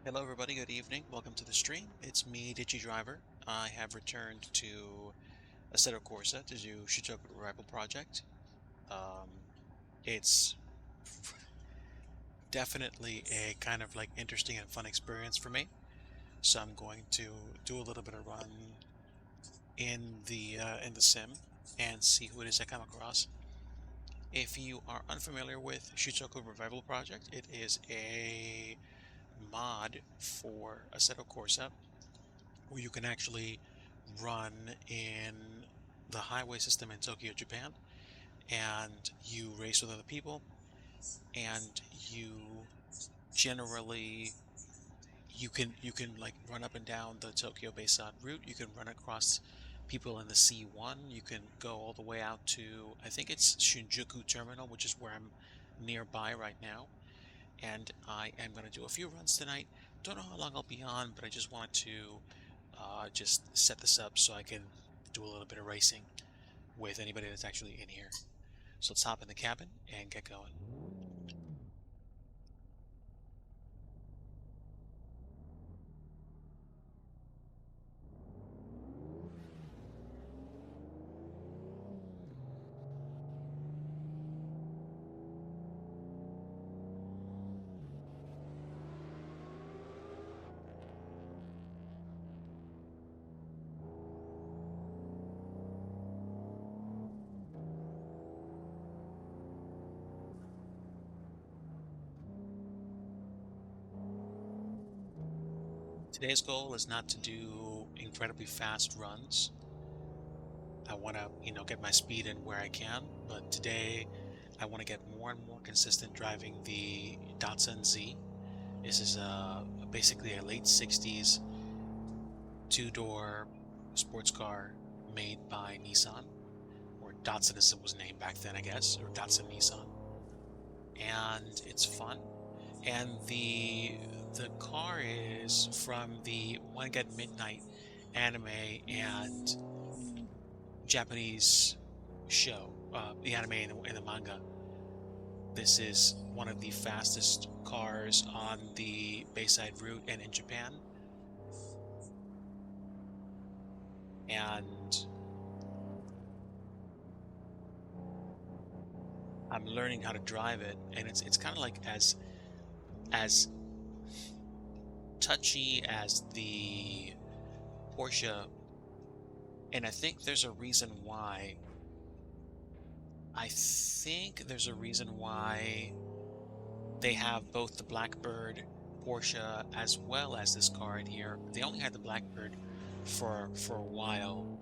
Hello everybody, good evening. Welcome to the stream. It's me, DIGI Driver. I have returned to Assetto Corsa to do SHUTOKO Rival Project. Um, it's definitely a kind of like interesting and fun experience for me. So I'm going to do a little bit of run in the sim and see who it is I come across. If you are unfamiliar with SHUTOKO Revival Project, it is a mod for Assetto Corsa where you can actually run in the highway system in Tokyo, Japan, and you race with other people, and you generally you can like run up and down the Tokyo Bayside route. You can run across people in the C1. You can go all the way out to, I think it's Shinjuku Terminal, which is where I'm nearby right now. And I am going to do a few runs tonight. Don't know how long I'll be on, but I just wanted to just set this up so I can do a little bit of racing with anybody that's actually in here. So let's hop in the cabin and get going. Today's goal is not to do incredibly fast runs. I want to, get my speed in where I can, but today I want to get more and more consistent driving the Datsun Z. This is basically a late 60s two-door sports car made by Nissan, or Datsun as it was named back then, I guess, or Datsun Nissan. And it's fun. And the car is from the Wangan Midnight anime and Japanese show, the anime and the manga. This is one of the fastest cars on the Bayside route and in Japan. And I'm learning how to drive it, and it's kind of like as touchy as the Porsche, and I think there's a reason why. I think there's a reason why they have both the Blackbird Porsche as well as this car in here. They only had the Blackbird for a while,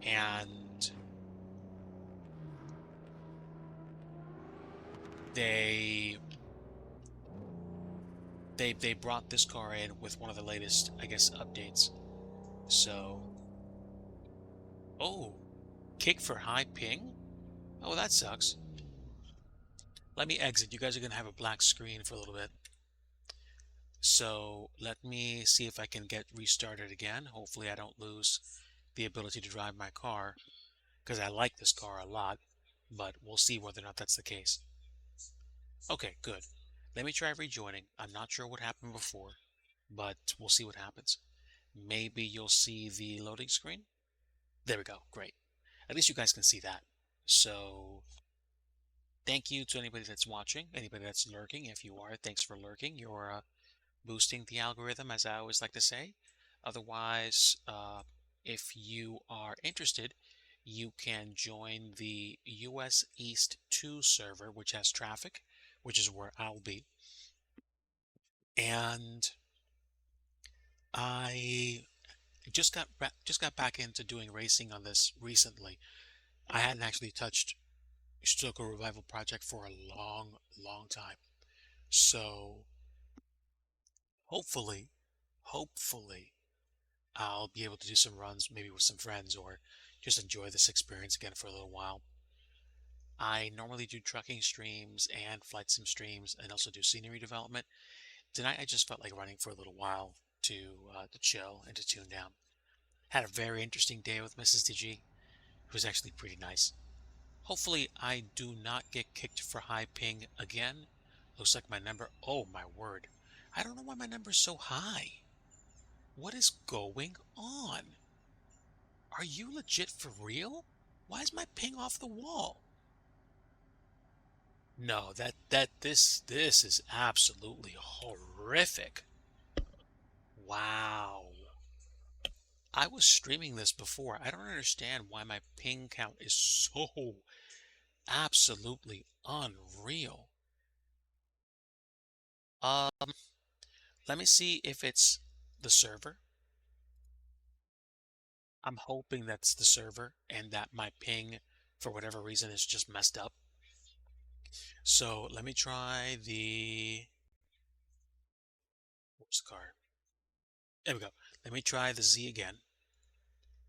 and they they brought this car in with one of the latest, I guess, updates. So, oh, kick for high ping? Oh, that sucks. Let me exit. You guys are gonna have a black screen for a little bit. So let me see if I can get restarted again. Hopefully I don't lose the ability to drive my car, because I like this car a lot, but we'll see whether or not that's the case. Okay, good. Let me try rejoining. I'm not sure what happened before, but we'll see what happens. Maybe you'll see the loading screen. There we go. Great. At least you guys can see that. So thank you to anybody that's watching, anybody that's lurking. If you are, thanks for lurking. You're boosting the algorithm, as I always like to say. Otherwise, if you are interested, you can join the US East 2 server, which has traffic, which is where I'll be. And I just got back into doing racing on this recently. I hadn't actually touched SHUTOKO Revival Project for a long time. So hopefully, hopefully, I'll be able to do some runs, maybe with some friends, or just enjoy this experience again for a little while. I normally do trucking streams and flight sim streams, and also do scenery development. Tonight, I just felt like running for a little while to chill and to tune down. Had a very interesting day with Mrs. DG. It was actually pretty nice. Hopefully, I do not get kicked for high ping again. Looks like my number. Oh my word! I don't know why my number's so high. What is going on? Are you legit for real? Why is my ping off the wall? No, this is absolutely horrific. Wow. I was streaming this before. I don't understand why my ping count is so absolutely unreal. Um, Let me see if it's the server. I'm hoping that's the server and that my ping, for whatever reason, is just messed up. So let me try the, what's the card? There we go. Let me try the Z again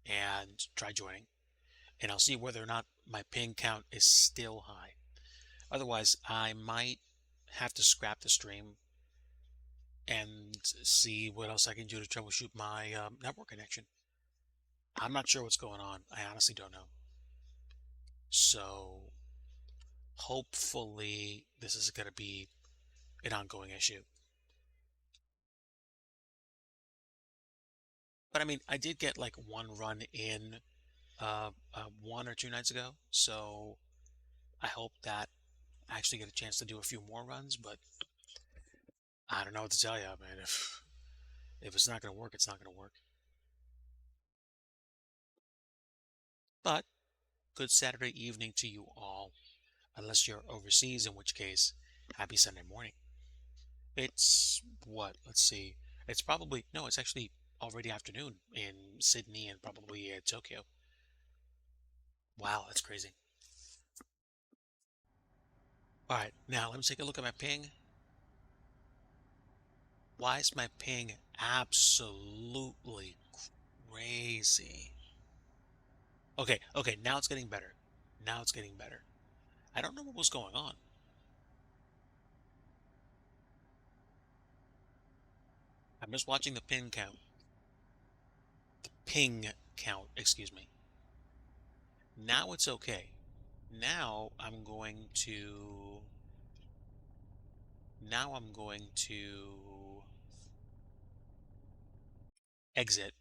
and try joining. And I'll see whether or not my ping count is still high. Otherwise, I might have to scrap the stream and see what else I can do to troubleshoot my network connection. I'm not sure what's going on. I honestly don't know. So hopefully this is going to be an ongoing issue. But I mean, I did get like one run in 1 or 2 nights ago, so I hope that I actually get a chance to do a few more runs. But I don't know what to tell you, man. If it's not going to work, it's not going to work. But good Saturday evening to you all, unless you're overseas, in which case, happy Sunday morning. It's what? Let's see. It's probably, no, it's actually already afternoon in Sydney and probably Tokyo. Wow, that's crazy. All right, now let me take a look at my ping. Why is my ping absolutely crazy? Okay, now it's getting better. Now it's getting better. I don't know what was going on. I'm just watching the ping count. The ping count, excuse me. Now it's okay. Now I'm going to exit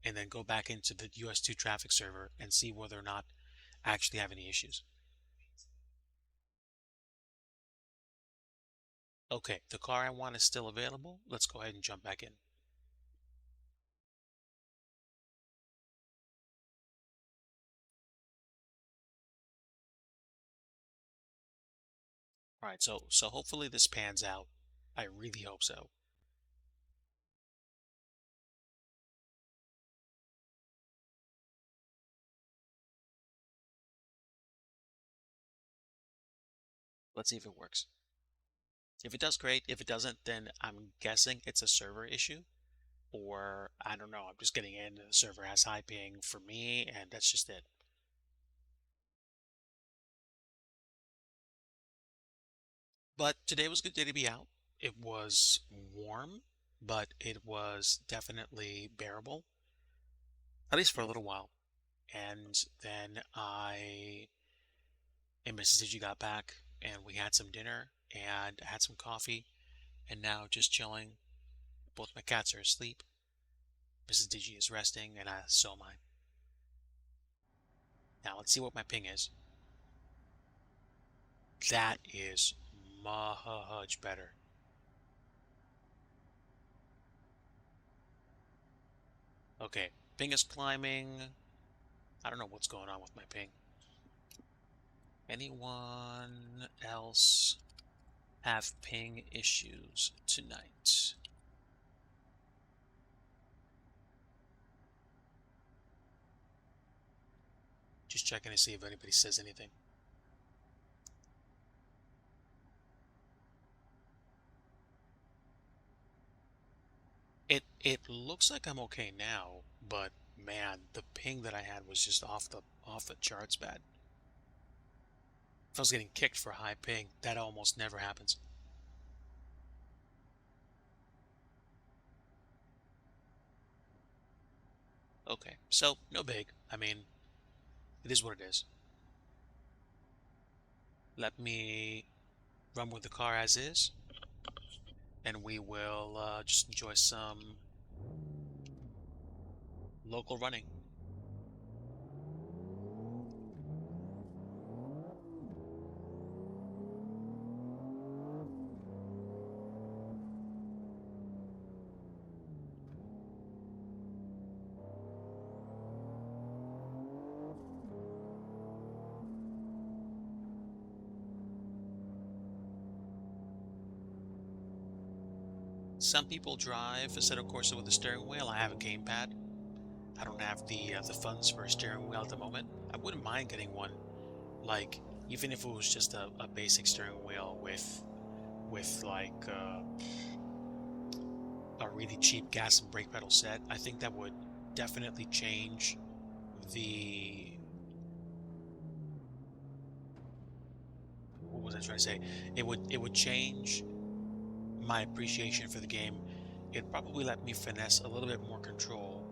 and then go back into the US2 traffic server and see whether or not I actually have any issues. Okay, the car I want is still available. Let's go ahead and jump back in. All right, so hopefully this pans out. I really hope so. Let's see if it works. If it does, great. If it doesn't, then I'm guessing it's a server issue. Or, I don't know, I'm just getting in and the server has high ping for me, and that's just it. But today was a good day to be out. It was warm, but it was definitely bearable, at least for a little while. And then I and Mrs. Digi got back, and we had some dinner, and I had some coffee, and now just chilling. Both my cats are asleep. Mrs. Digi is resting, and so am I. Now let's see what my ping is. That is much better. Okay, ping is climbing. I don't know what's going on with my ping. Anyone else have ping issues tonight? Just checking to see if anybody says anything. It looks like I'm okay now, but man, the ping that I had was just off the charts bad. If I was getting kicked for high ping, that almost never happens. Okay, so no big. I mean, it is what it is. Let me run with the car as is. and we will just enjoy some local running. Some people drive Assetto Corsa with a steering wheel. I have a gamepad. I don't have the funds for a steering wheel at the moment. I wouldn't mind getting one, like even if it was just a basic steering wheel with like a really cheap gas and brake pedal set. I think that would definitely change the what was I trying to say? It would change my appreciation for the game. It'd probably let me finesse a little bit more control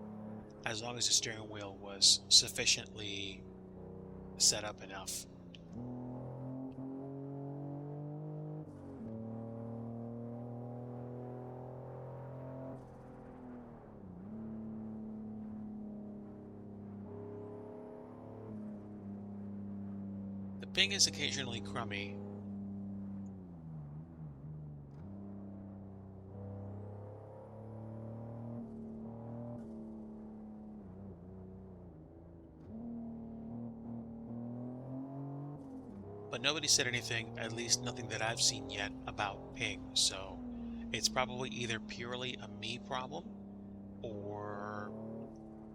as long as the steering wheel was sufficiently set up enough. The ping is occasionally crummy. But nobody said anything, at least nothing that I've seen yet, about ping, so it's probably either purely a me problem or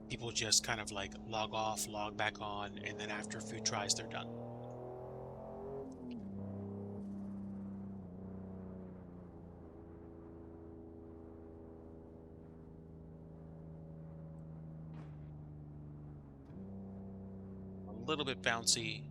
people just kind of like log off, log back on, and then after a few tries, they're done. A little bit bouncy.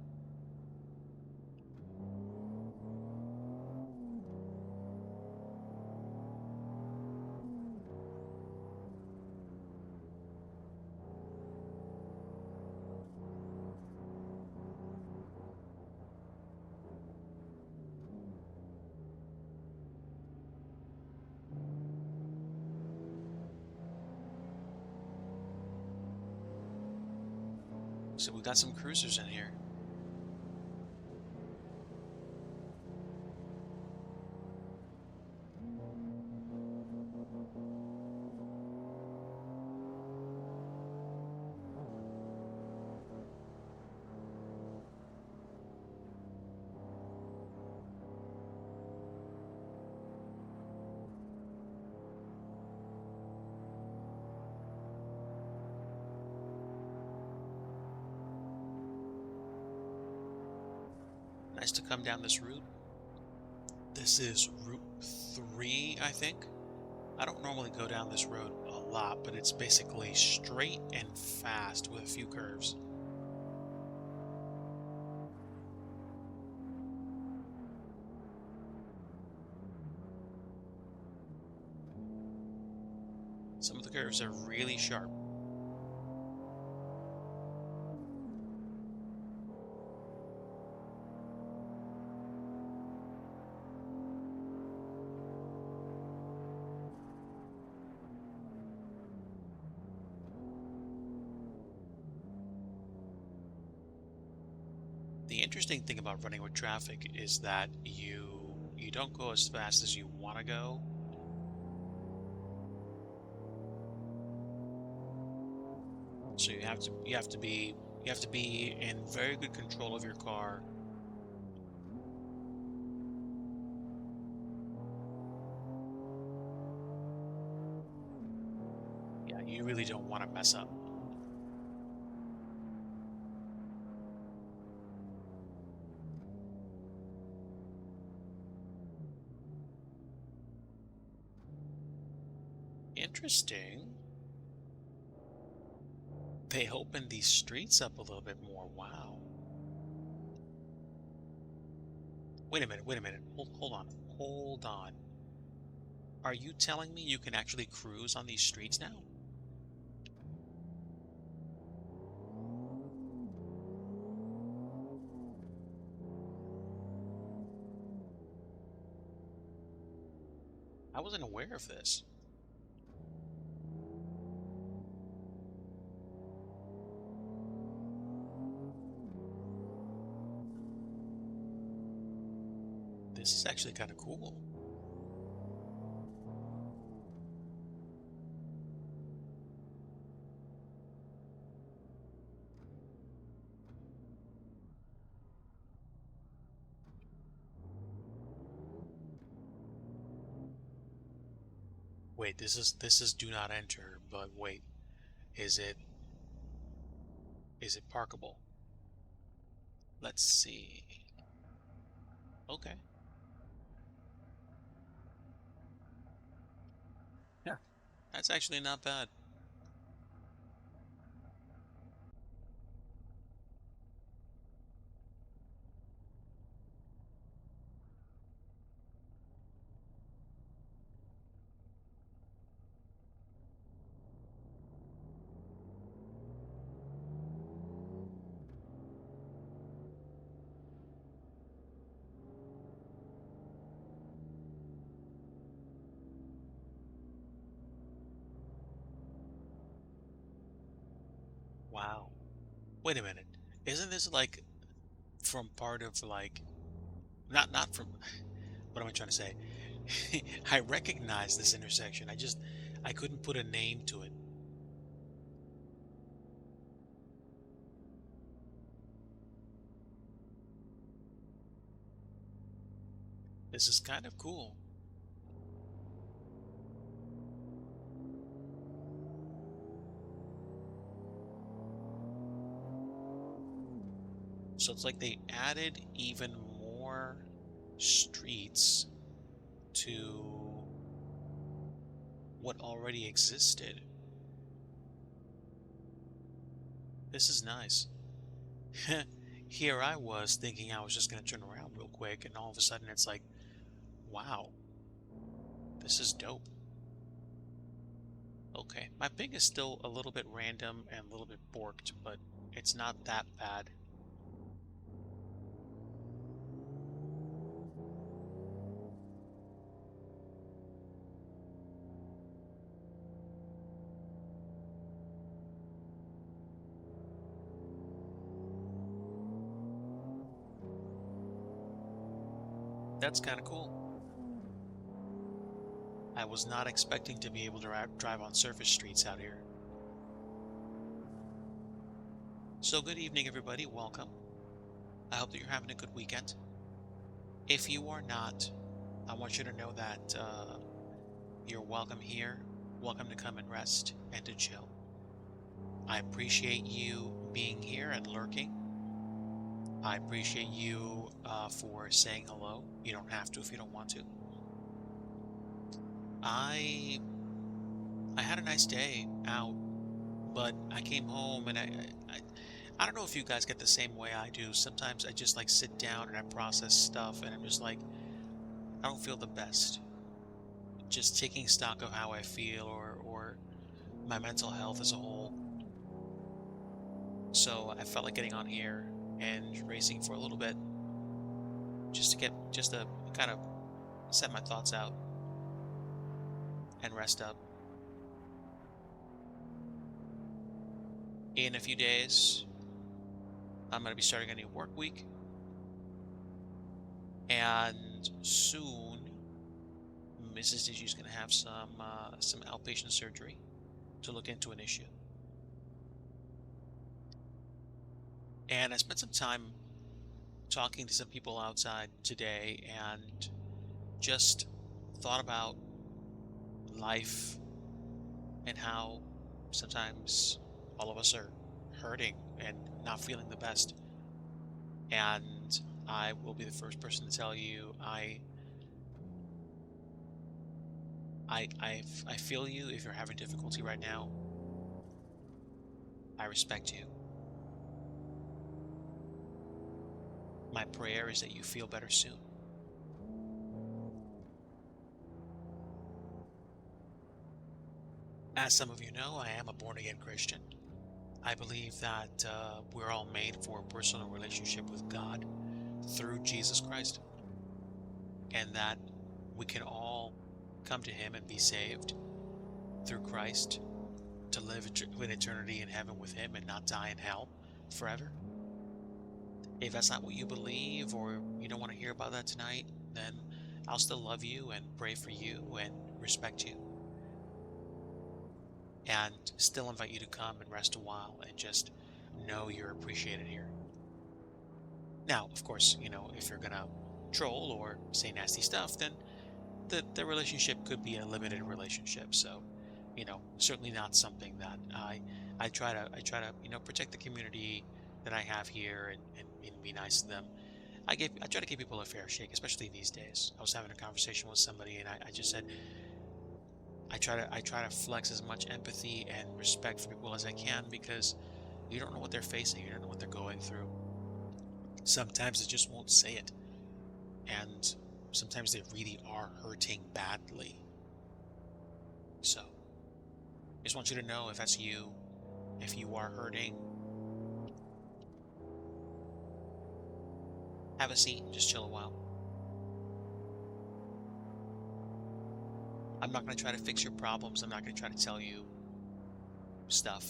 So we got some cruisers in here. Nice to come down this route. This is Route 3, I think. I don't normally go down this road a lot, but it's basically straight and fast with a few curves. Some of the curves are really sharp. The interesting thing about running with traffic is that you don't go as fast as you want to go. So you have to be in very good control of your car. Yeah, you really don't want to mess up. Interesting. They opened these streets up a little bit more. Wow. Wait a minute, wait a minute. Hold on. Hold on. Are you telling me you can actually cruise on these streets now? I wasn't aware of this. This is actually kind of cool. Wait, this is do not enter, but wait, is it parkable? Let's see. Okay. Yeah. That's actually not bad. Wow. Wait a minute. Isn't this like from part of like not from what am I trying to say? I recognize this intersection. I couldn't put a name to it. This is kind of cool. So it's like they added even more streets to what already existed. This is nice. Here I was thinking I was just going to turn around real quick, and all of a sudden it's like, wow, this is dope. Okay, my ping is still a little bit random and a little bit borked, but it's not that bad. That's kind of cool. I was not expecting to be able to drive on surface streets out here. So good evening, everybody. Welcome. I hope that you're having a good weekend. If you are not, I want you to know that you're welcome here. Welcome to come and rest and to chill. I appreciate you being here and lurking. I appreciate you for saying hello. You don't have to if you don't want to. I had a nice day out, but I came home and I don't know if you guys get the same way I do. Sometimes I just like sit down and I process stuff and I'm just like, I don't feel the best. Just taking stock of how I feel or my mental health as a whole. So I felt like getting on here and racing for a little bit just to kind of set my thoughts out and rest up. In a few days, I'm going to be starting a new work week. And soon, Mrs. DIGI is going to have some outpatient surgery to look into an issue. And I spent some time talking to some people outside today and just thought about life and how sometimes all of us are hurting and not feeling the best. And I will be the first person to tell you I feel you if you're having difficulty right now. I respect you. My prayer is that you feel better soon. As some of you know, I am a born-again Christian. I believe that we're all made for a personal relationship with God through Jesus Christ, and that we can all come to him and be saved through Christ to live in eternity in heaven with him and not die in hell forever. If that's not what you believe, or you don't want to hear about that tonight, then I'll still love you and pray for you and respect you, and still invite you to come and rest a while and just know you're appreciated here. Now, of course, if you're gonna troll or say nasty stuff, then the relationship could be a limited relationship. So, certainly not something that I try to protect the community that I have here, and be nice to them. I try to give people a fair shake, especially these days. I was having a conversation with somebody, and I just said I try to flex as much empathy and respect for people as I can, because you don't know what they're facing, you don't know what they're going through. Sometimes they just won't say it, and sometimes they really are hurting badly. So, just want you to know, if that's you, if you are hurting, have a seat, just chill a while. I'm not going to try to fix your problems. I'm not going to try to tell you stuff.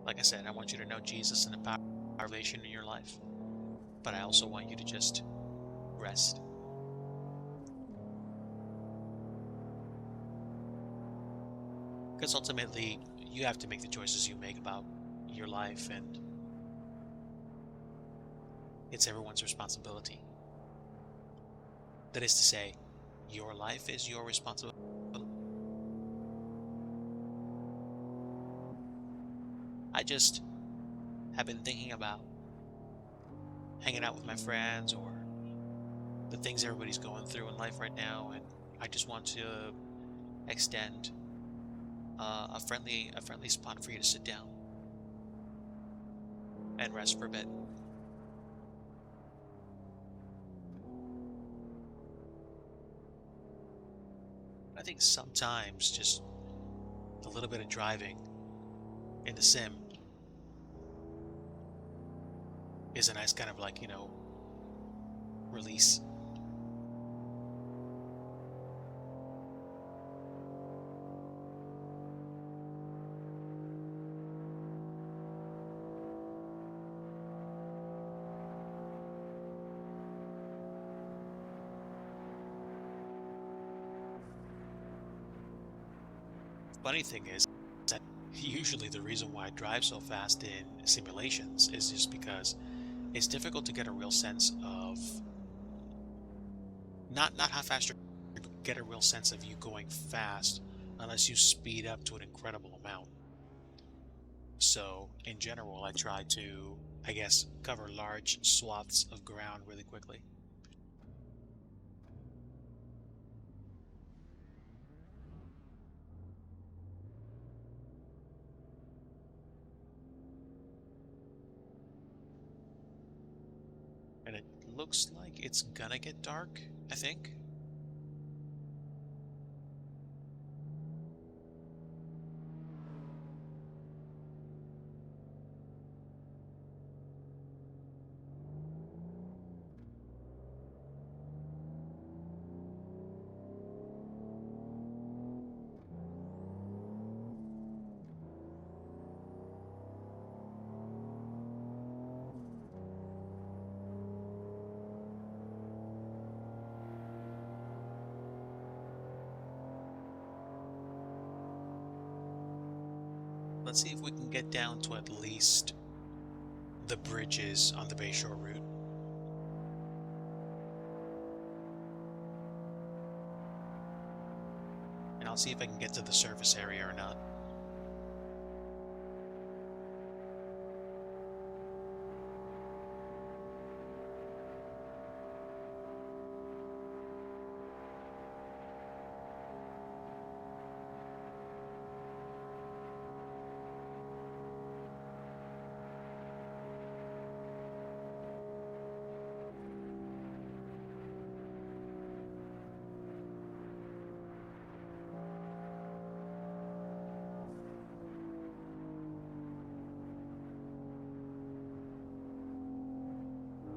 Like I said, I want you to know Jesus and the power of salvation in your life. But I also want you to just rest. Because ultimately, you have to make the choices you make about your life, and it's everyone's responsibility. That is to say, your life is your responsibility. I just have been thinking about hanging out with my friends, or the things everybody's going through in life right now, and I just want to extend a friendly spot for you to sit down and rest for a bit. I think sometimes just a little bit of driving in the sim is a nice kind of release. Funny thing is that usually the reason why I drive so fast in simulations is just because it's difficult to get a real sense of not how fast you get a real sense of you going fast unless you speed up to an incredible amount. So in general, I try to, I guess, cover large swaths of ground really quickly. And it looks like it's gonna get dark, I think. Let's see if we can get down to at least the bridges on the Bayshore route. And I'll see if I can get to the surface area or not.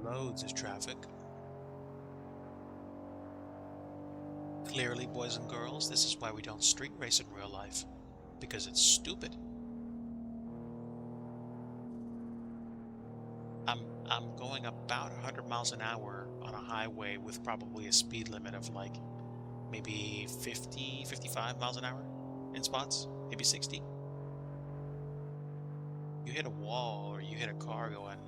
Loads of traffic. Clearly, boys and girls, this is why we don't street race in real life. Because it's stupid. I'm going about 100 miles an hour on a highway with probably a speed limit of like maybe 50, 55 miles an hour in spots, maybe 60. You hit a wall or you hit a car going,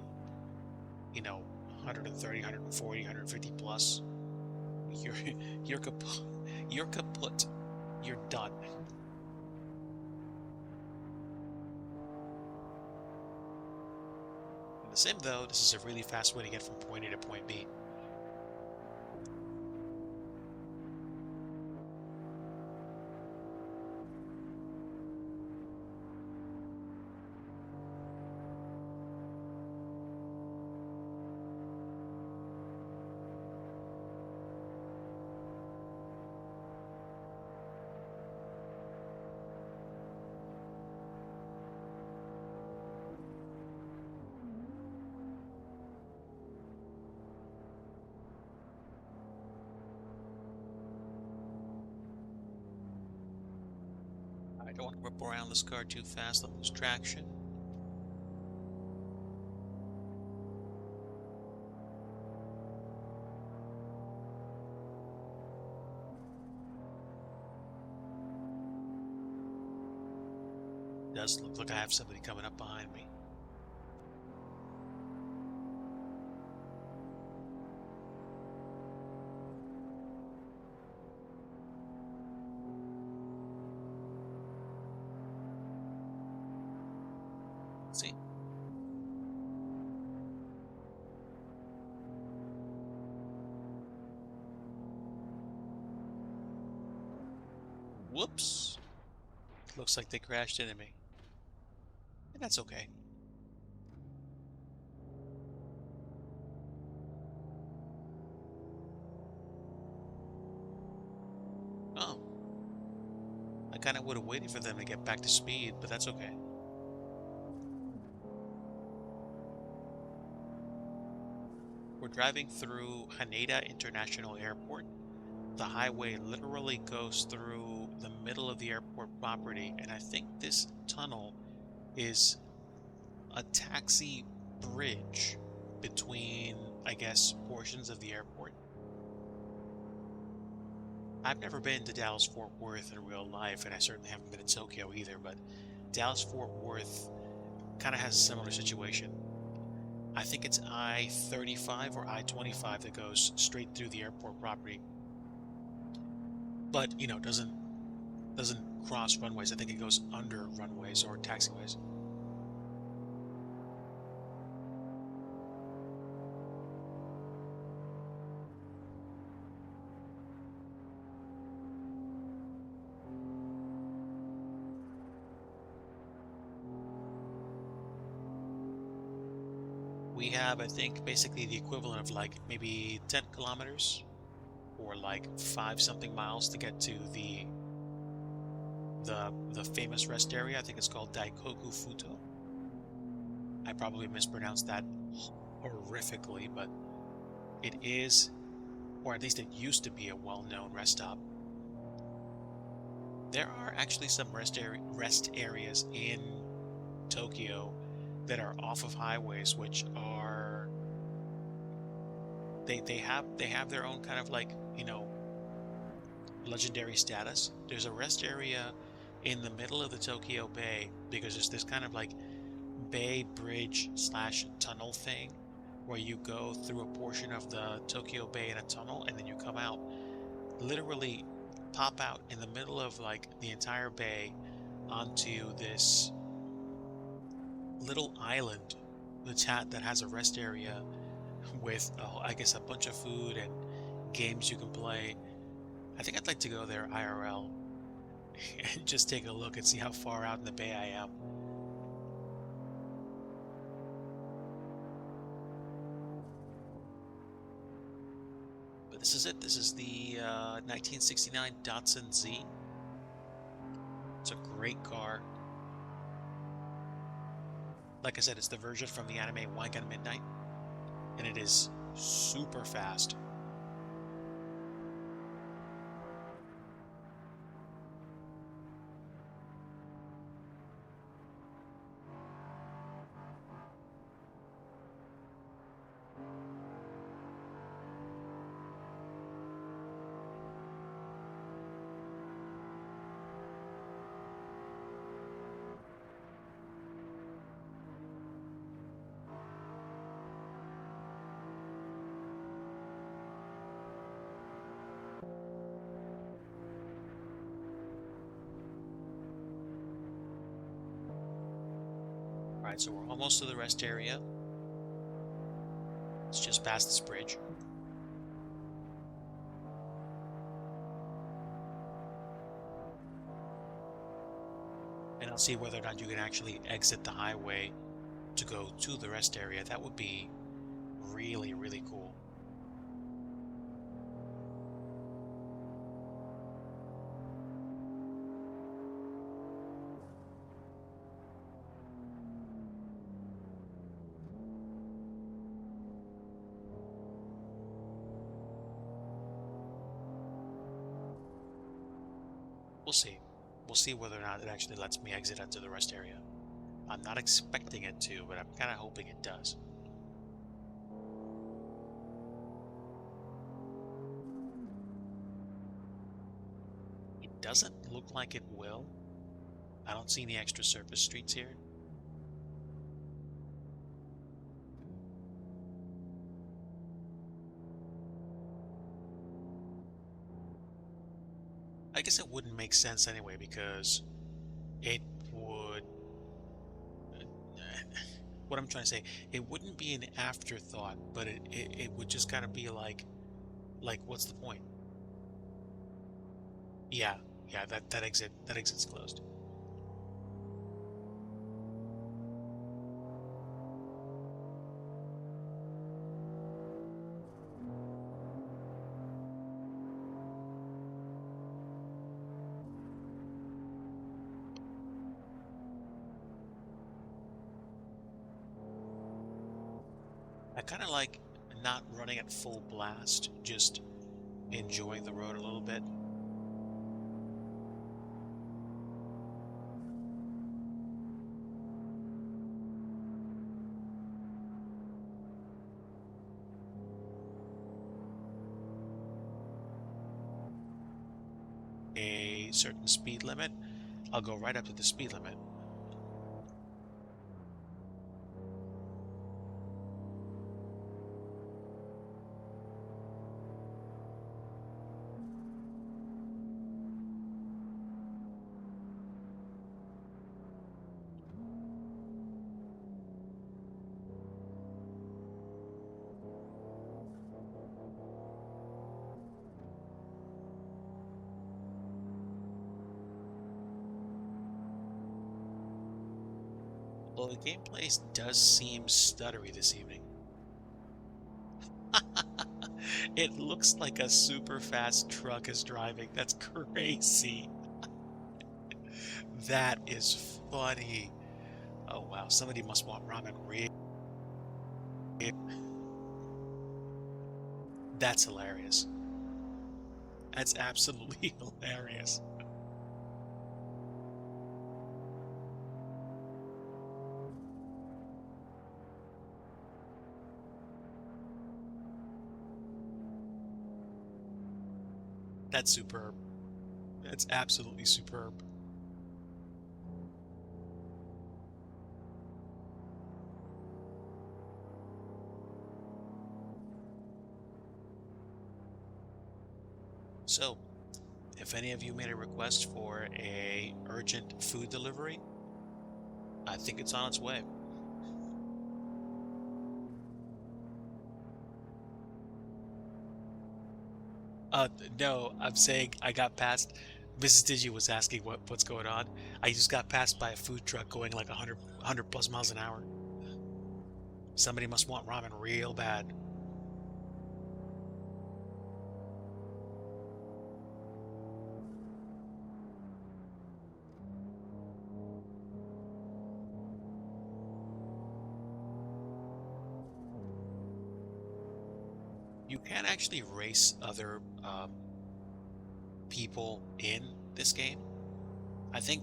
130, 140, 150 plus, you're you're kaput. You're kaput. You're done. In the sim though, this is a really fast way to get from point A to point B. I don't want to whip around this car too fast, I'll lose traction. Does look like I have somebody coming up behind me. See? Whoops. Looks like they crashed into me. And that's okay. Oh. I kind of would have waited for them to get back to speed, but that's okay. We're driving through Haneda International Airport. The highway literally goes through the middle of the airport property, and I think this tunnel is a taxi bridge between, I guess, portions of the airport. I've never been to Dallas-Fort Worth in real life, and I certainly haven't been to Tokyo either, but Dallas-Fort Worth kind of has a similar situation. I think it's I-35 or I-25 that goes straight through the airport property, but doesn't cross runways. I think it goes under runways or taxiways. We have, I think, basically the equivalent of like maybe 10 kilometers or like 5 something miles to get to the famous rest area. I think it's called Daikoku Futo. I probably mispronounced that horrifically, but it is, or at least it used to be, a well-known rest stop. There are actually some rest areas in Tokyo that are off of highways, which are they have their own kind of like, legendary status. There's a rest area in the middle of the Tokyo Bay because there's this kind of like bay bridge slash tunnel thing where you go through a portion of the Tokyo Bay in a tunnel and then you come out, literally pop out in the middle of like the entire bay onto this little island that has a rest area with, I guess, a bunch of food and games you can play. I think I'd like to go there IRL and just take a look and see how far out in the bay I am. But this is it. This is the 1969 Datsun Z. It's a great car. Like I said, it's the version from the anime Wangan Midnight, and it is super fast. Right, so we're almost to the rest area. It's just past this bridge. And I'll see whether or not you can actually exit the highway to go to the rest area. That would be really, really cool. We'll see. We'll see whether or not it actually lets me exit into the rest area. I'm not expecting it to, but I'm kind of hoping it does. It doesn't look like it will. I don't see any extra surface streets here. I guess it wouldn't make sense anyway because it would. What I'm trying to say, it wouldn't be an afterthought, but it would just kind of be like, what's the point? Yeah, yeah, that exit's closed. I kind of like not running at full blast, just enjoying the road a little bit. A certain speed limit, I'll go right up to the speed limit. Well, the gameplay does seem stuttery this evening. It looks like a super fast truck is driving. That's crazy. That is funny. Oh wow, somebody must want ramen real. That's hilarious. That's absolutely hilarious. That's superb. That's absolutely superb. So, if any of you made a request for a urgent food delivery, I think it's on its way. No, I'm saying I got passed. Mrs. Digi was asking what's going on. I just got passed by a food truck going like 100 plus miles an hour. Somebody must want ramen real bad. You can actually race other people in this game. I think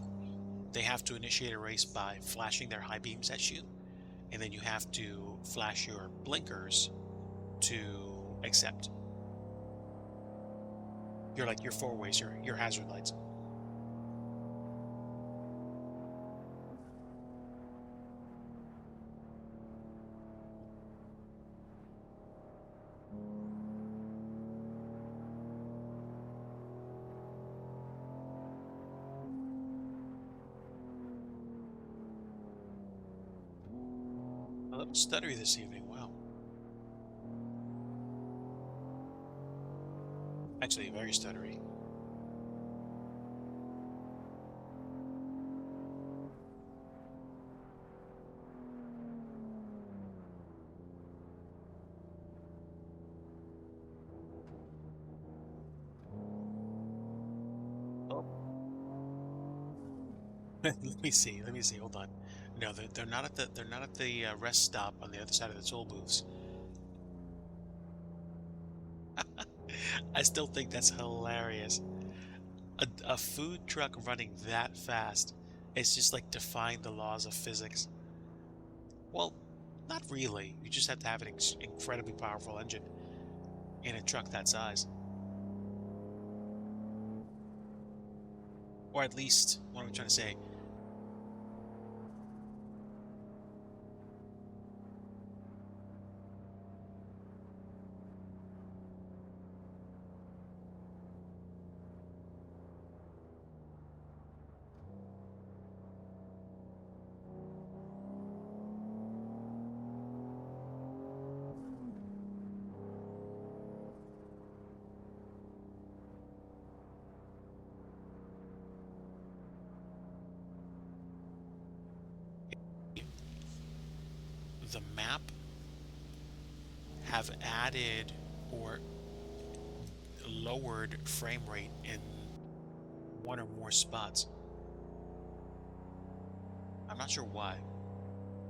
they have to initiate a race by flashing their high beams at you, and then you have to flash your blinkers to accept. You're like your four ways, your hazard lights. Stuttery this evening. Wow. Actually, very stuttery. Oh. Let me see. Let me see. Hold on. No, they're not at the rest stop on the other side of the toll booths. I still think that's hilarious. A food truck running that fast. It's just like defying the laws of physics. Well, not really. You just have to have an incredibly powerful engine in a truck that size. Or at least, what am I trying to say? The map have added or lowered frame rate in one or more spots. I'm not sure why,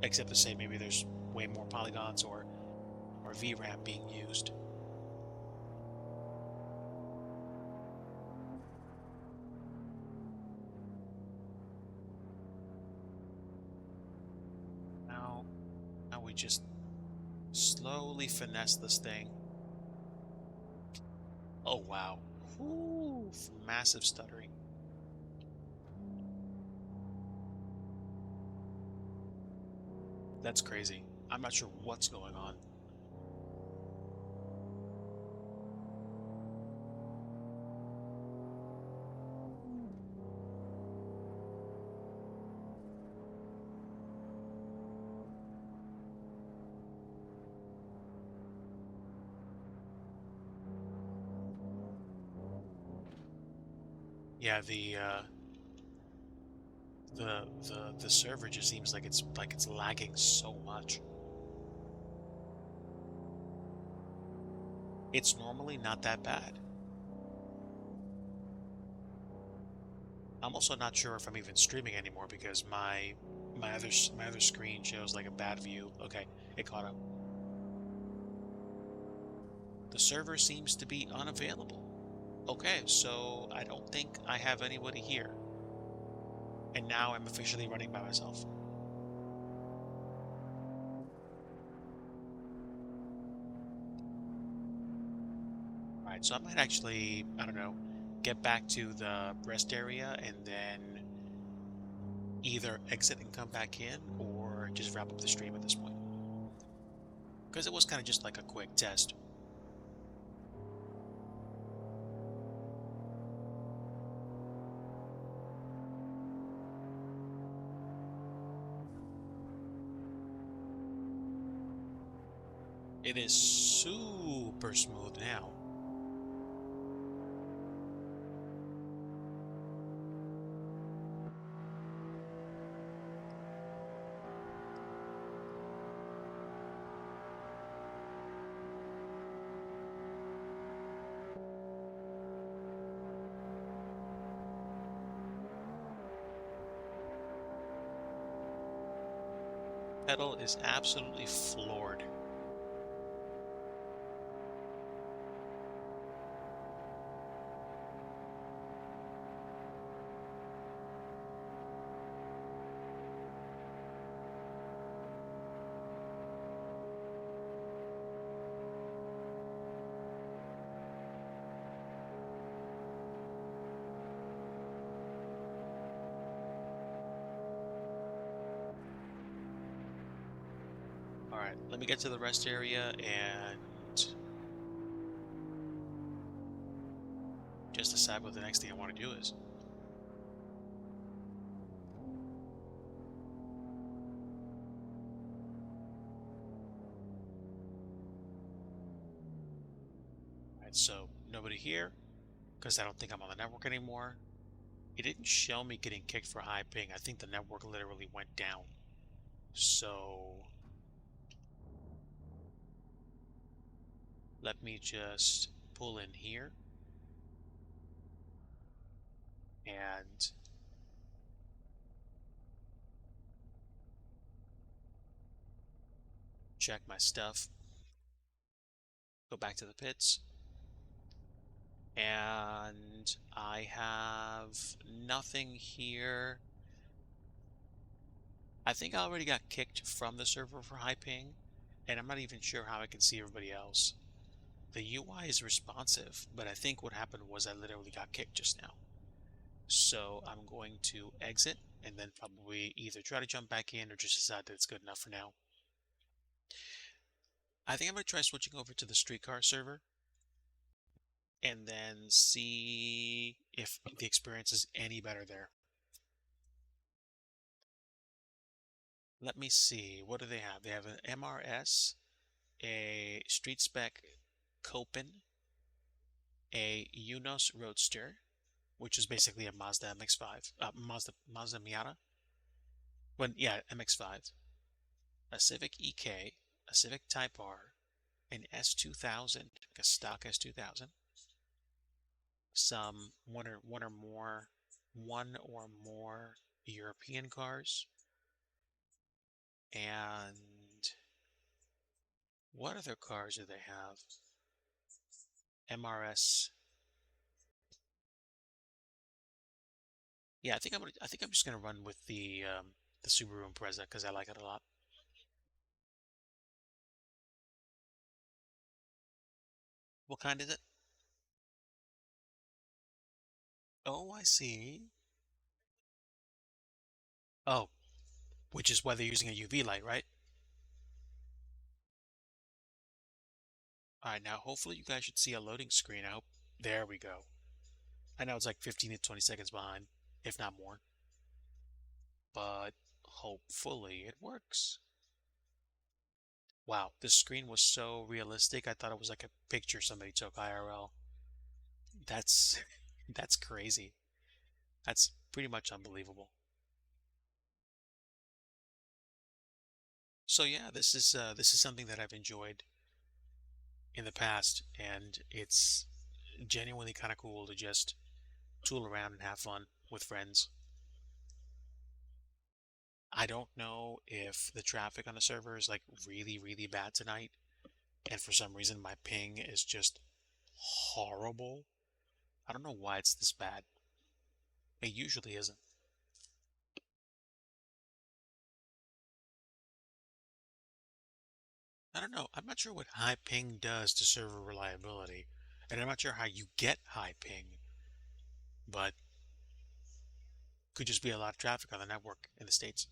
except to say maybe there's way more polygons or VRAM being used. Now, now we just slowly finesse this thing. Oh wow, whoo, massive stuttering. That's crazy. I'm not sure what's going on. Yeah, the server just seems like it's lagging so much. It's normally not that bad. I'm also not sure if I'm even streaming anymore because my other screen shows like a bad view. Okay, it caught up. The server seems to be unavailable. Okay, so I don't think I have anybody here. And now I'm officially running by myself. Alright, so I might actually, I don't know, get back to the rest area and then either exit and come back in or just wrap up the stream at this point. Because it was kind of just like a quick test. It is super smooth now. Pedal is absolutely floored. Alright, let me get to the rest area and just decide what the next thing I want to do is. so nobody here because I don't think I'm on the network anymore. It didn't show me getting kicked for high ping. I think the network literally went down. So let me just pull in here and check my stuff. Go back to the pits. And I have nothing here. I think I already got kicked from the server for high ping, and I'm not even sure how I can see everybody else. The UI is responsive, but I think what happened was I literally got kicked just now. So I'm going to exit and then probably either try to jump back in or just decide that it's good enough for now. I think I'm going to try switching over to the streetcar server and then see if the experience is any better there. Let me see. What do they have? They have an MRS, a street spec Copen, a Unos Roadster, which is basically a Mazda MX-5, Mazda Miata. Well, yeah, MX-5, a Civic EK, a Civic Type R, an S2000, a stock S2000, some one or more European cars, and what other cars do they have? MRS. Yeah, I think I'm just gonna run with the Subaru Impreza because I like it a lot. What kind is it? Oh, I see. Oh, which is why they're using a UV light, right? All right, now hopefully you guys should see a loading screen. I hope. There we go. I know it's like 15 to 20 seconds behind, if not more, but hopefully it works. Wow, this screen was so realistic. I thought it was like a picture somebody took IRL. That's that's crazy. That's pretty much unbelievable. So yeah, this is something that I've enjoyed in the past, and it's genuinely kind of cool to just tool around and have fun with friends. I don't know if the traffic on the server is like really, really bad tonight, and for some reason my ping is just horrible. I don't know why it's this bad. It usually isn't. I don't know. I'm not sure what high ping does to server reliability, and I'm not sure how you get high ping, but could just be a lot of traffic on the network in the States.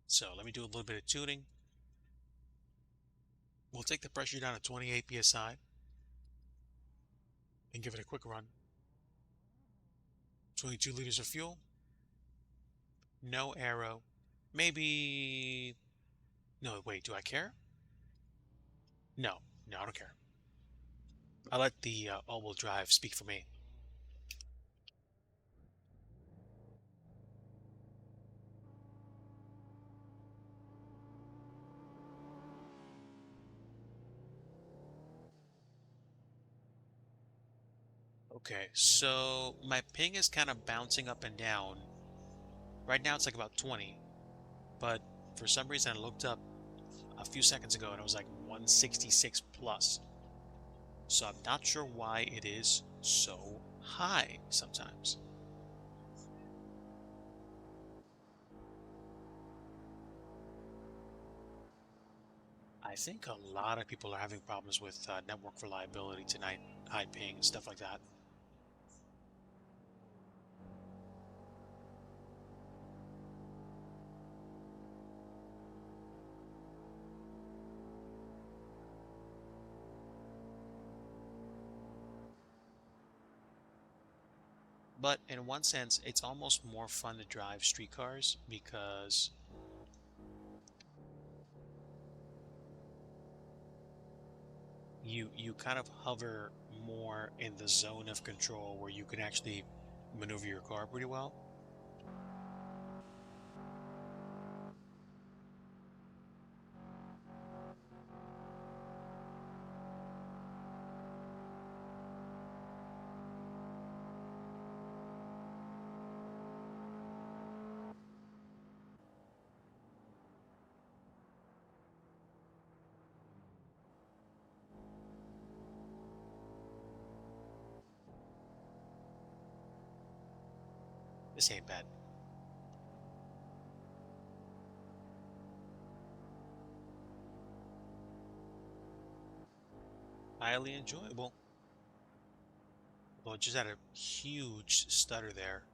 So let me do a little bit of tuning. We'll take the pressure down to 28 psi and give it a quick run. 22 liters of fuel, no aero. Maybe. No, wait, do I care? No, no, I don't care. I let the all-wheel drive speak for me. Okay, so my ping is kind of bouncing up and down. Right now it's like about 20, but for some reason I looked up a few seconds ago and it was like 166 plus. So I'm not sure why it is so high sometimes. I think a lot of people are having problems with network reliability tonight, high ping, stuff like that. But in one sense, it's almost more fun to drive streetcars because you kind of hover more in the zone of control where you can actually maneuver your car pretty well. This ain't bad. Highly enjoyable. Well, it just had a huge stutter there.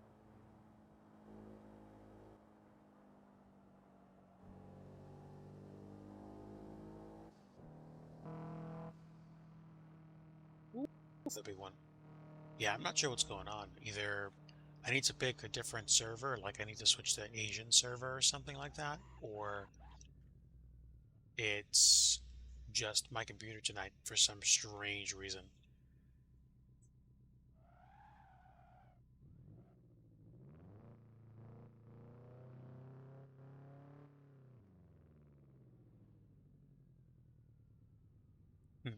Ooh, that's a big one. Yeah, I'm not sure what's going on. Either I need to pick a different server, like I need to switch to Asian server or something like that, or it's just my computer tonight for some strange reason. Hmm.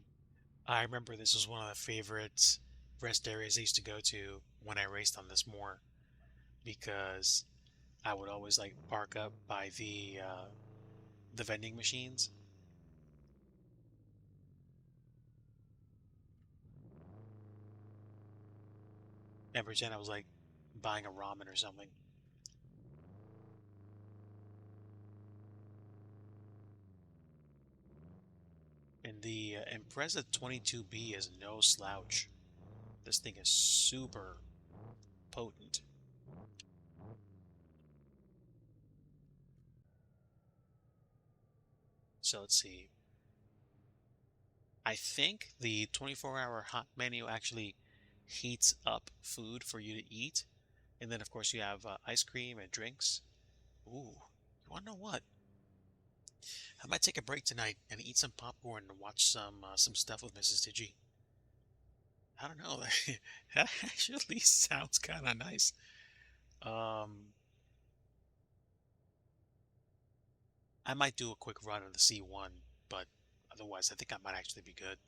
I remember this was one of the favorite rest areas I used to go to when I raced on this more because I would always like park up by the vending machines and pretend I was like buying a ramen or something. And the Impreza 22B is no slouch. This thing is super potent. So let's see. I think the 24-hour hot menu actually heats up food for you to eat. And then, of course, you have ice cream and drinks. Ooh, you want to know what? I might take a break tonight and eat some popcorn and watch some stuff with Mrs. Digi. I don't know. That actually sounds kind of nice. Um, I might do a quick run on the C1, but otherwise, I think I might actually be good.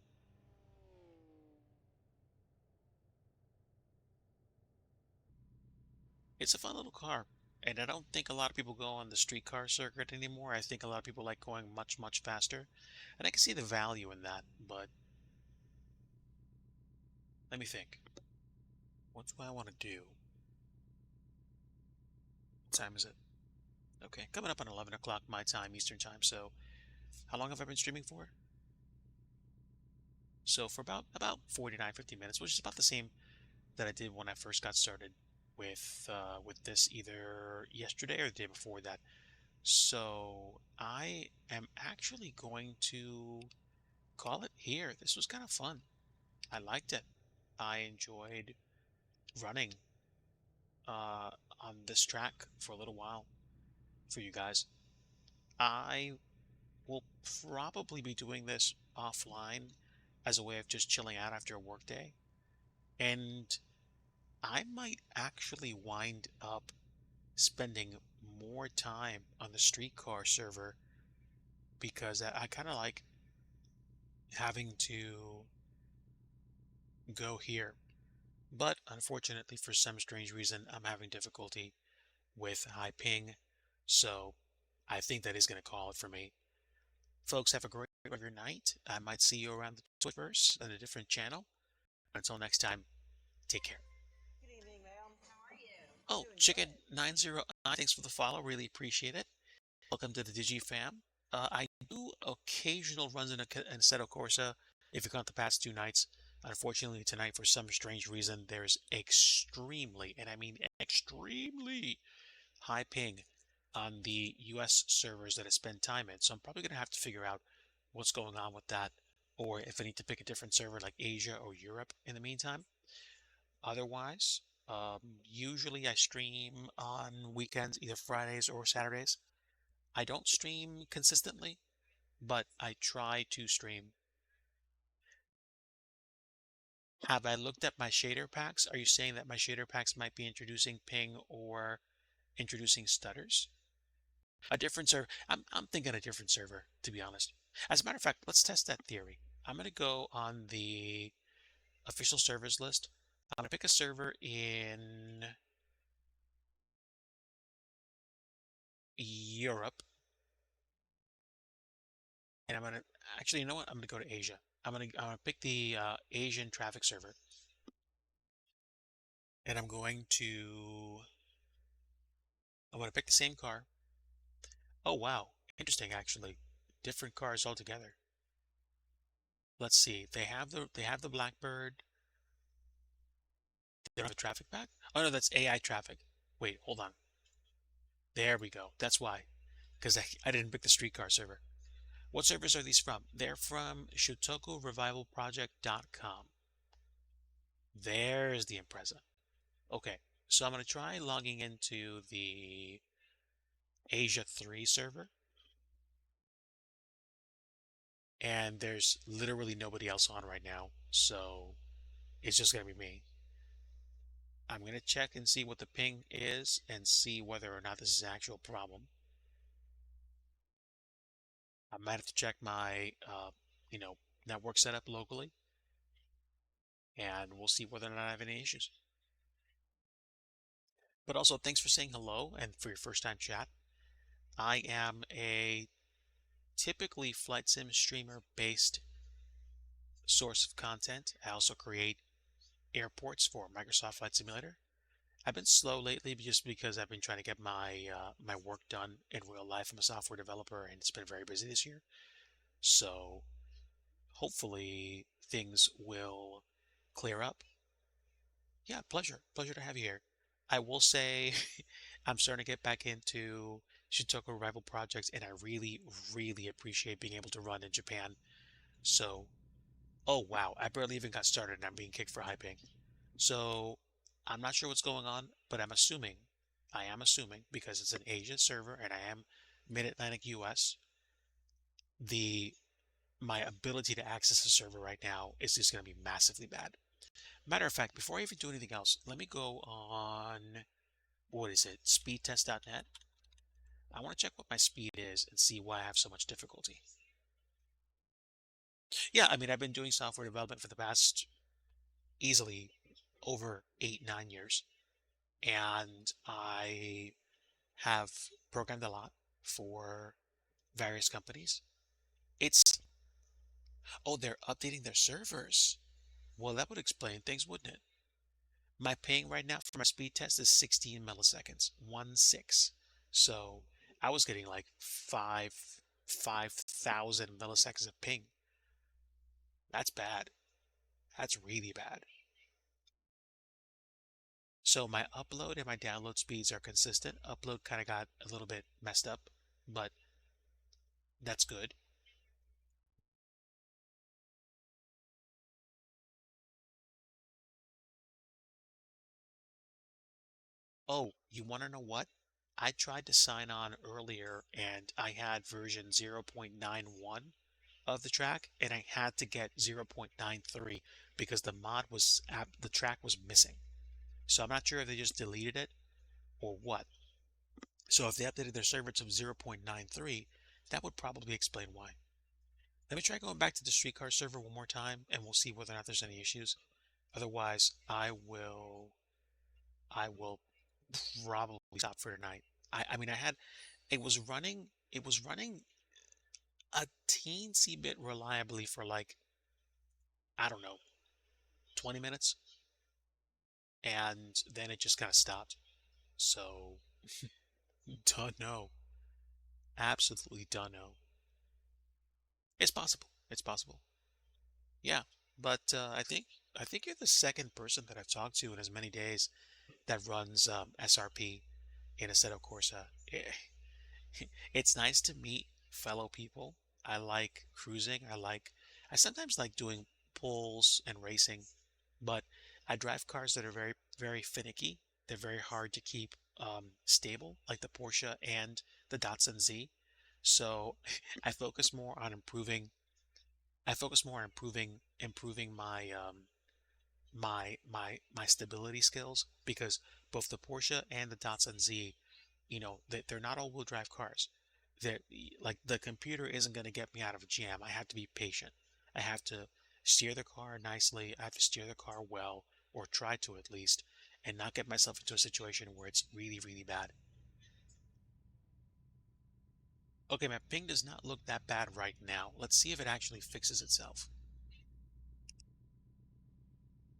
It's a fun little car, and I don't think a lot of people go on the streetcar circuit anymore. I think a lot of people like going much, much faster, and I can see the value in that, but let me think. What do I want to do? What time is it? Okay, coming up on 11 o'clock my time, Eastern time, so how long have I been streaming for? So for about 49, 50 minutes, which is about the same that I did when I first got started with this either yesterday or the day before that. So I am actually going to call it here. This was kind of fun. I liked it. I enjoyed running uh, on this track for a little while for you guys. I will probably be doing this offline as a way of just chilling out after a workday. And I might actually wind up spending more time on the streetcar server because I kind of like having to go here. But unfortunately, for some strange reason, I'm having difficulty with high ping. So I think that is going to call it for me. Folks, have a great rest of your night. I might see you around the Twitterverse on a different channel. Until next time, take care. Oh, Chicken909, thanks for the follow. Really appreciate it. Welcome to the Digi fam. I do occasional runs in Assetto Corsa if you count the past 2 nights. Unfortunately, tonight, for some strange reason, there's extremely, and I mean extremely, high ping on the US servers that I spend time in. So I'm probably going to have to figure out what's going on with that, or if I need to pick a different server like Asia or Europe in the meantime. Otherwise, usually I stream on weekends, either Fridays or Saturdays. I don't stream consistently, but I try to stream. Have I looked at my shader packs? Are you saying that my shader packs might be introducing ping or introducing stutters? A different server. I'm thinking a different server, to be honest. As a matter of fact, let's test that theory. I'm gonna go on the official servers list. I'm gonna pick a server in Europe, and I'm gonna actually, you know what? I'm gonna go to Asia. I'm gonna pick the Asian traffic server, and I'm gonna pick the same car. Oh wow, interesting actually. Different cars altogether. Let's see. They have the Blackbird. They don't have a traffic pack? Oh no, that's AI traffic. Wait, hold on. There we go. That's why. Because I didn't pick the streetcar server. What servers are these from? They're from SHUTOKO There's the Impreza. Okay, so I'm going to try logging into the Asia 3 server, and there's literally nobody else on right now, so it's just going to be me. I'm going to check and see what the ping is and see whether or not this is an actual problem. I might have to check my, you know, network setup locally, and we'll see whether or not I have any issues. But also, thanks for saying hello and for your first time chat. I am a typically flight sim streamer based source of content. I also create airports for Microsoft Flight Simulator. I've been slow lately just because I've been trying to get my work done in real life. I'm a software developer and it's been very busy this year. So hopefully things will clear up. Yeah, pleasure. Pleasure to have you here. I will say I'm starting to get back into Shutoko Revival projects and I really, really appreciate being able to run in Japan. So, oh wow, I barely even got started and I'm being kicked for hyping. So, I'm not sure what's going on, but I am assuming, because it's an Asia server and I am Mid-Atlantic US, the my ability to access the server right now is just going to be massively bad. Matter of fact, before I even do anything else, let me go on, what is it, speedtest.net. I want to check what my speed is and see why I have so much difficulty. Yeah, I mean, I've been doing software development for the past easily over 8, 9 years, and I have programmed a lot for various companies. It's, oh, they're updating their servers. Well, that would explain things, wouldn't it? My ping right now for my speed test is 16 milliseconds, 1 6. So I was getting like 5,000 milliseconds of ping. That's bad. That's really bad. So my upload and my download speeds are consistent. Upload kind of got a little bit messed up, but that's good. Oh, you want to know what? I tried to sign on earlier and I had version 0.91 of the track and I had to get 0.93 because the track was missing. So I'm not sure if they just deleted it or what. So if they updated their server to 0.93, that would probably explain why. Let me try going back to the streetcar server one more time and we'll see whether or not there's any issues. Otherwise, I will probably stop for tonight. I mean, it was running a teensy bit reliably for like, I don't know, 20 minutes, and then it just kind of stopped. So, don't know. Absolutely don't know. It's possible. It's possible. Yeah, but I think you're the second person that I've talked to in as many days that runs SRP in Assetto Corsa. It's nice to meet fellow people. I like cruising. I sometimes like doing pulls and racing, but I drive cars that are very, very finicky. They're very hard to keep stable, like the Porsche and the Datsun Z. So I focus more on improving. I focus more on improving my my stability skills, because both the Porsche and the Datsun Z, they're not all-wheel drive cars. They're like, the computer isn't going to get me out of a jam. I have to be patient. I have to steer the car nicely. I have to steer the car well, or try to at least, and not get myself into a situation where it's really, really bad. Okay, my ping does not look that bad right now. Let's see if it actually fixes itself.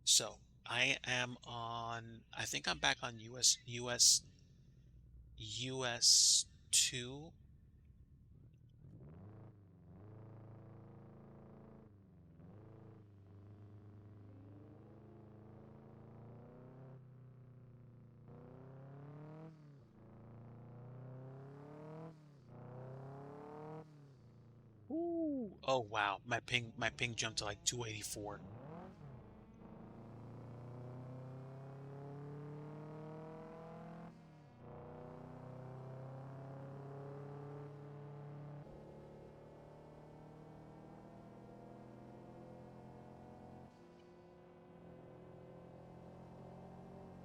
So I am on, I think I'm back on US 2. Ooh. Oh wow, my ping jumped to like 284.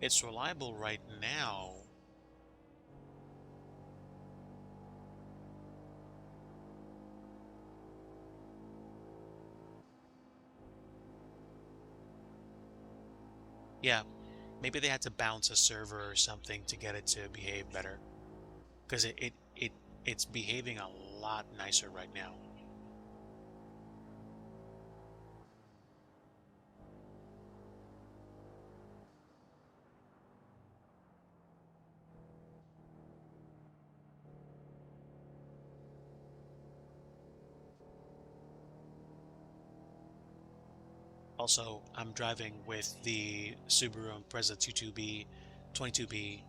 It's reliable right now. Yeah, maybe they had to bounce a server or something to get it to behave better. Because it's behaving a lot nicer right now. Also, I'm driving with the Subaru Impreza 22B,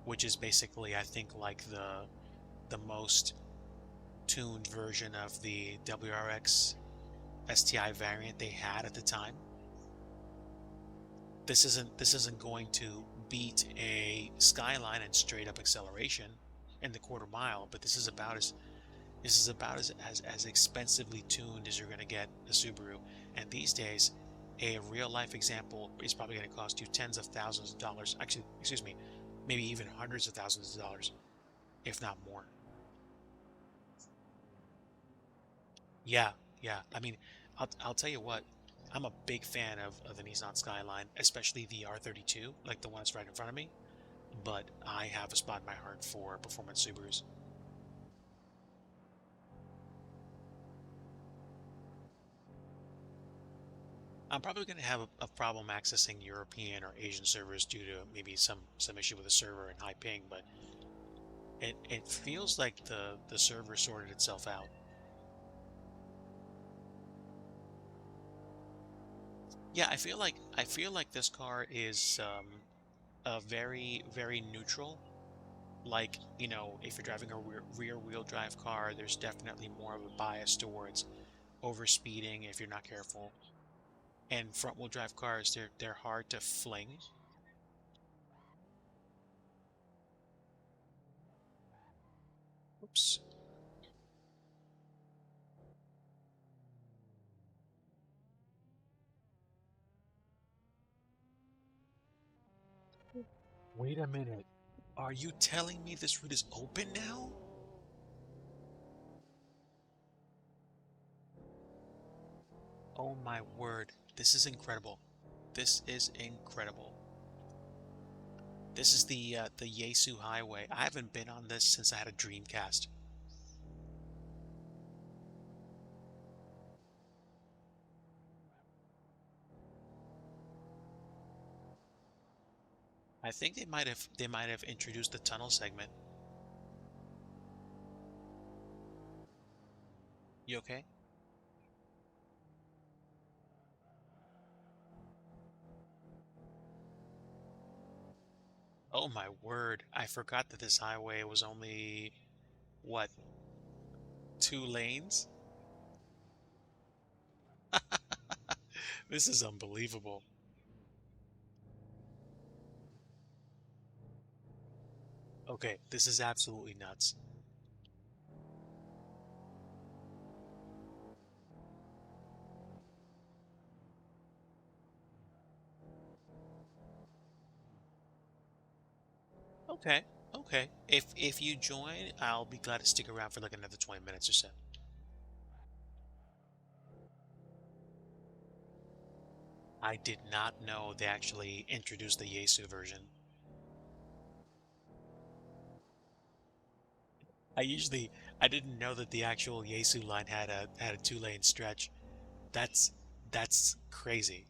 which is basically, I think, like the most tuned version of the WRX STI variant they had at the time. This isn't going to beat a Skyline and straight up acceleration in the quarter mile, but this is about as expensively tuned as you're going to get a Subaru. And these days, a real life example is probably going to cost you tens of thousands of dollars. Actually, excuse me, maybe even hundreds of thousands of dollars, if not more. Yeah, yeah. I mean, I'll tell you what, I'm a big fan of the Nissan Skyline, especially the R32, like the one that's right in front of me. But I have a spot in my heart for performance Subarus. I'm probably going to have a problem accessing European or Asian servers due to maybe some issue with the server and high ping, but it feels like the server sorted itself out. Yeah, I feel like this car is a very, very neutral. Like, if you're driving a rear wheel drive car, there's definitely more of a bias towards overspeeding if you're not careful. And front wheel drive cars, they're hard to fling. Oops. Wait a minute. Are you telling me this route is open now? Oh my word. This is incredible. This is incredible. This is the Yesu Highway. I haven't been on this since I had a Dreamcast. I think they might have introduced the tunnel segment. You okay? Oh my word. I forgot that this highway was only, what, 2 lanes? This is unbelievable. Okay, this is absolutely nuts. Okay. Okay. If you join, I'll be glad to stick around for like another 20 minutes or so. I did not know they actually introduced the Yesu version. I usually I didn't know that the actual Yesu line had a two-lane stretch. That's that's crazy.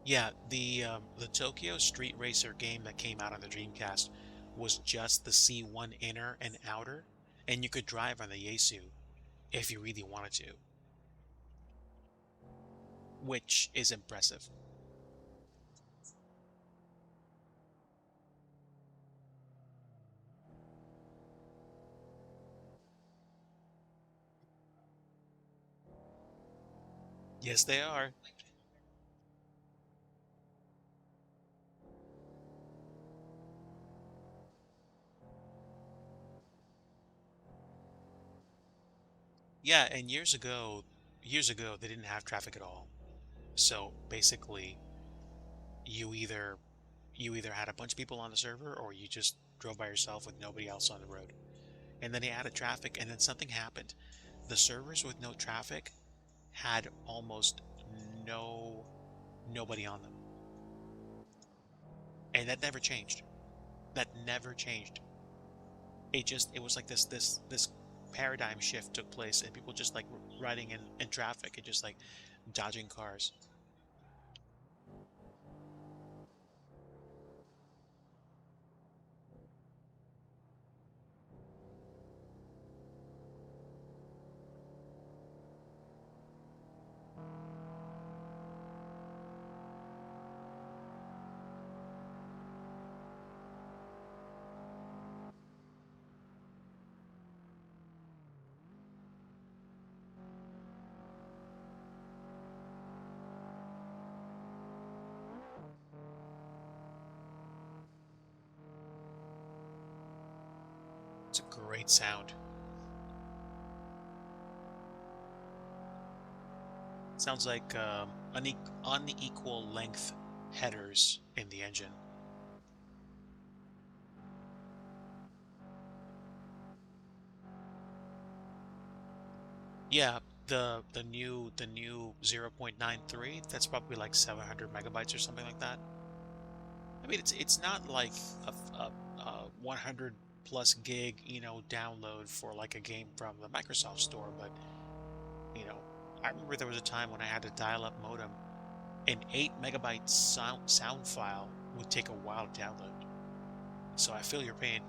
Yeah, the Tokyo Street Racer game that came out on the Dreamcast was just the C1 inner and outer, and you could drive on the Yaesu if you really wanted to, which is impressive. Yes, they are. Yeah, and years ago they didn't have traffic at all. So basically, you either you either had a bunch of people on the server or you just drove by yourself with nobody else on the road. And then they added traffic, and then something happened. The servers with no traffic had almost no nobody on them, and that never changed. That never changed. It was like this paradigm shift took place, and people just like riding in traffic and just like dodging cars. It's a great sound. Sounds like unequal length headers in the engine. Yeah, the new 0.93, that's probably like 700 megabytes or something like that. I mean, it's not like a 100 plus gig, download for like a game from the Microsoft Store, but you know, I remember there was a time when I had a dial-up modem, an 8 megabyte sound file would take a while to download. So I feel your pain.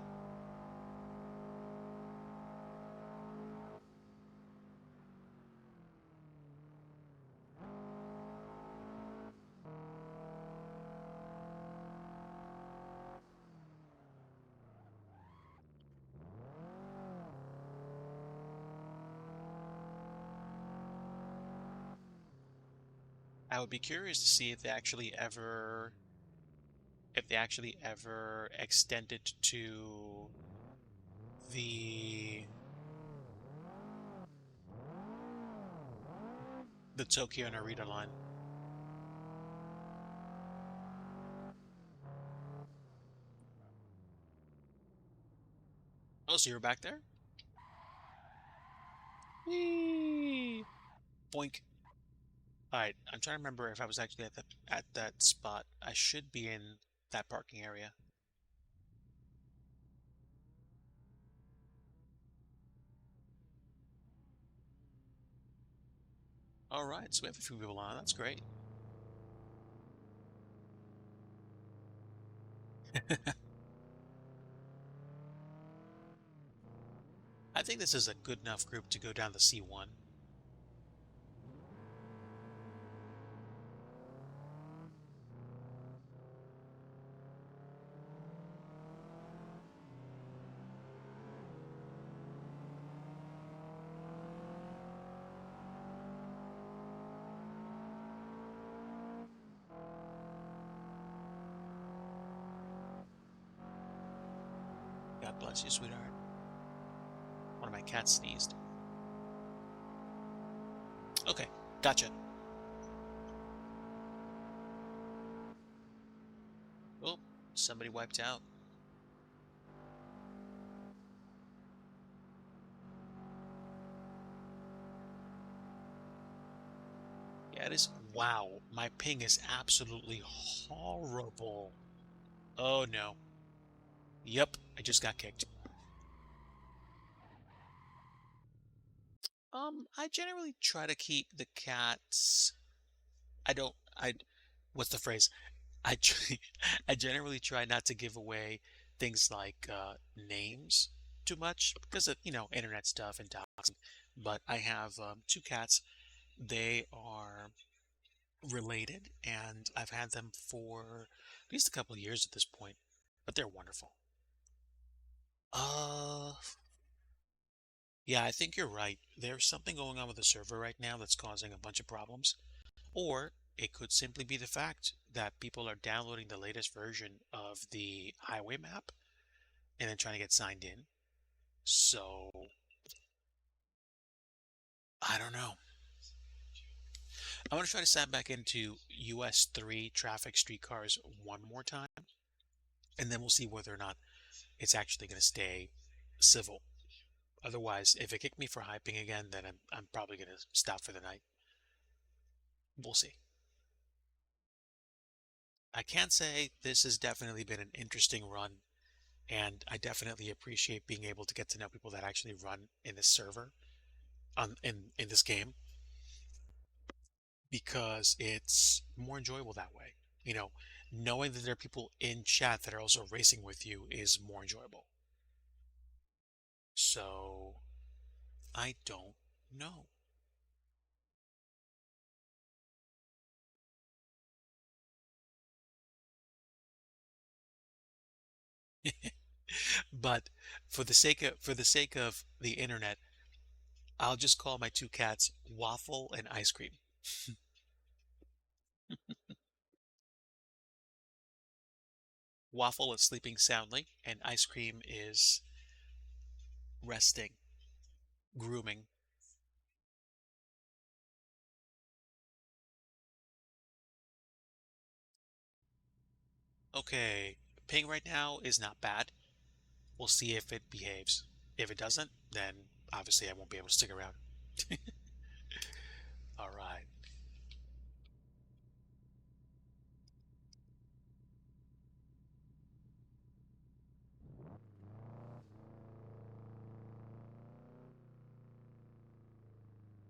I would be curious to see if they actually ever extended to the the Tokyo Narita line. Oh, so you're back there? Whee! Boink. All right, I'm trying to remember if I was actually at that spot. I should be in that parking area. All right, so we have a few people on. That's great. I think this is a good enough group to go down the C1. God bless you, sweetheart. One of my cats sneezed. Okay, gotcha. Oh, somebody wiped out. Yeah, it is. Wow, my ping is absolutely horrible. Oh no. Yep, I just got kicked. I generally try to keep the cats. I don't. What's the phrase? I try, I generally try not to give away things like names too much because of, internet stuff and doxing. But I have two cats. They are related, and I've had them for at least a couple of years at this point. But they're wonderful. Uh, yeah, I think you're right. There's something going on with the server right now that's causing a bunch of problems. Or it could simply be the fact that people are downloading the latest version of the highway map and then trying to get signed in. So, I don't know. I'm going to try to sign back into US 3 traffic streetcars one more time, and then we'll see whether or not it's actually going to stay civil. Otherwise, if it kicked me for hyping again, then I'm probably going to stop for the night. We'll see. I can say this has definitely been an interesting run, and I definitely appreciate being able to get to know people that actually run in this server in this game because it's more enjoyable that way. You know, knowing that there are people in chat that are also racing with you is more enjoyable. So, I don't know. But for the sake of the internet, I'll just call my two cats Waffle and Ice Cream. Waffle is sleeping soundly, and Ice Cream is resting, grooming. Okay, ping right now is not bad. We'll see if it behaves. If it doesn't, then obviously I won't be able to stick around. All right.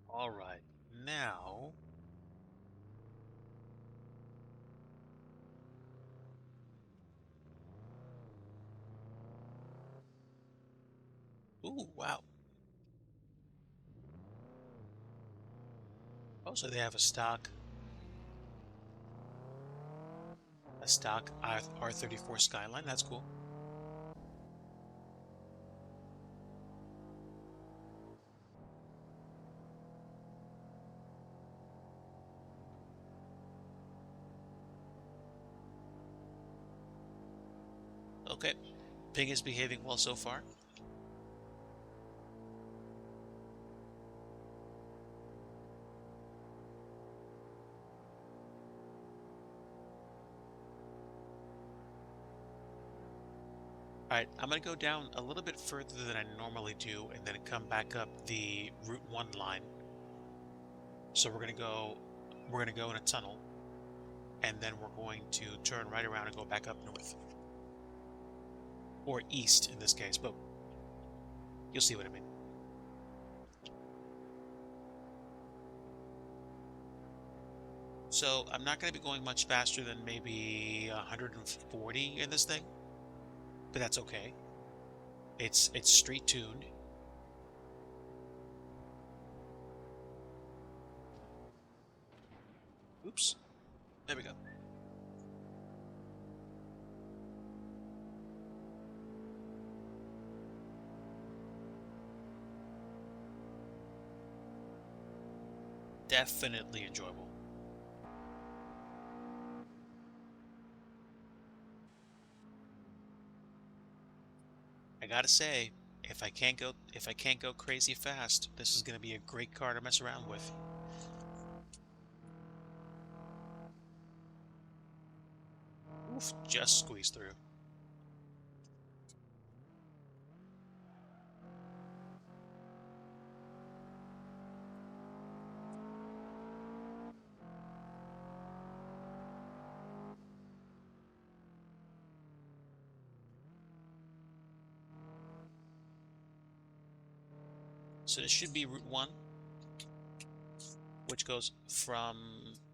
All right. Now, ooh, wow. Oh, so they have a stock R34 Skyline. That's cool. Okay. Ping is behaving well so far. All right, I'm gonna go down a little bit further than I normally do, and then come back up the Route 1 line. So we're gonna go in a tunnel, and then we're going to turn right around and go back up north. Or east in this case, but you'll see what I mean. So I'm not going to be going much faster than maybe 140 in this thing, but that's okay. It's street tuned. Oops. There we go. Definitely enjoyable. I got gotta say, if I can't go crazy fast, this is gonna be a great car to mess around with. Oof, just squeeze through. So this should be Route 1, which goes from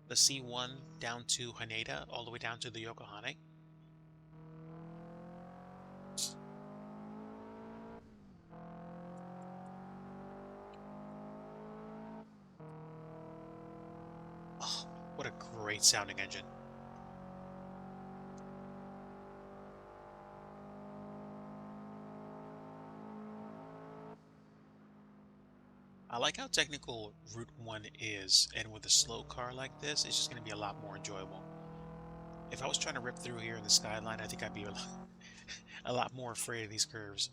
the C1 down to Haneda, all the way down to the Yokohama. Oh, what a great sounding engine. I like how technical Route 1 is, and with a slow car like this, it's just going to be a lot more enjoyable. If I was trying to rip through here in the Skyline, I think I'd be a lot more afraid of these curves.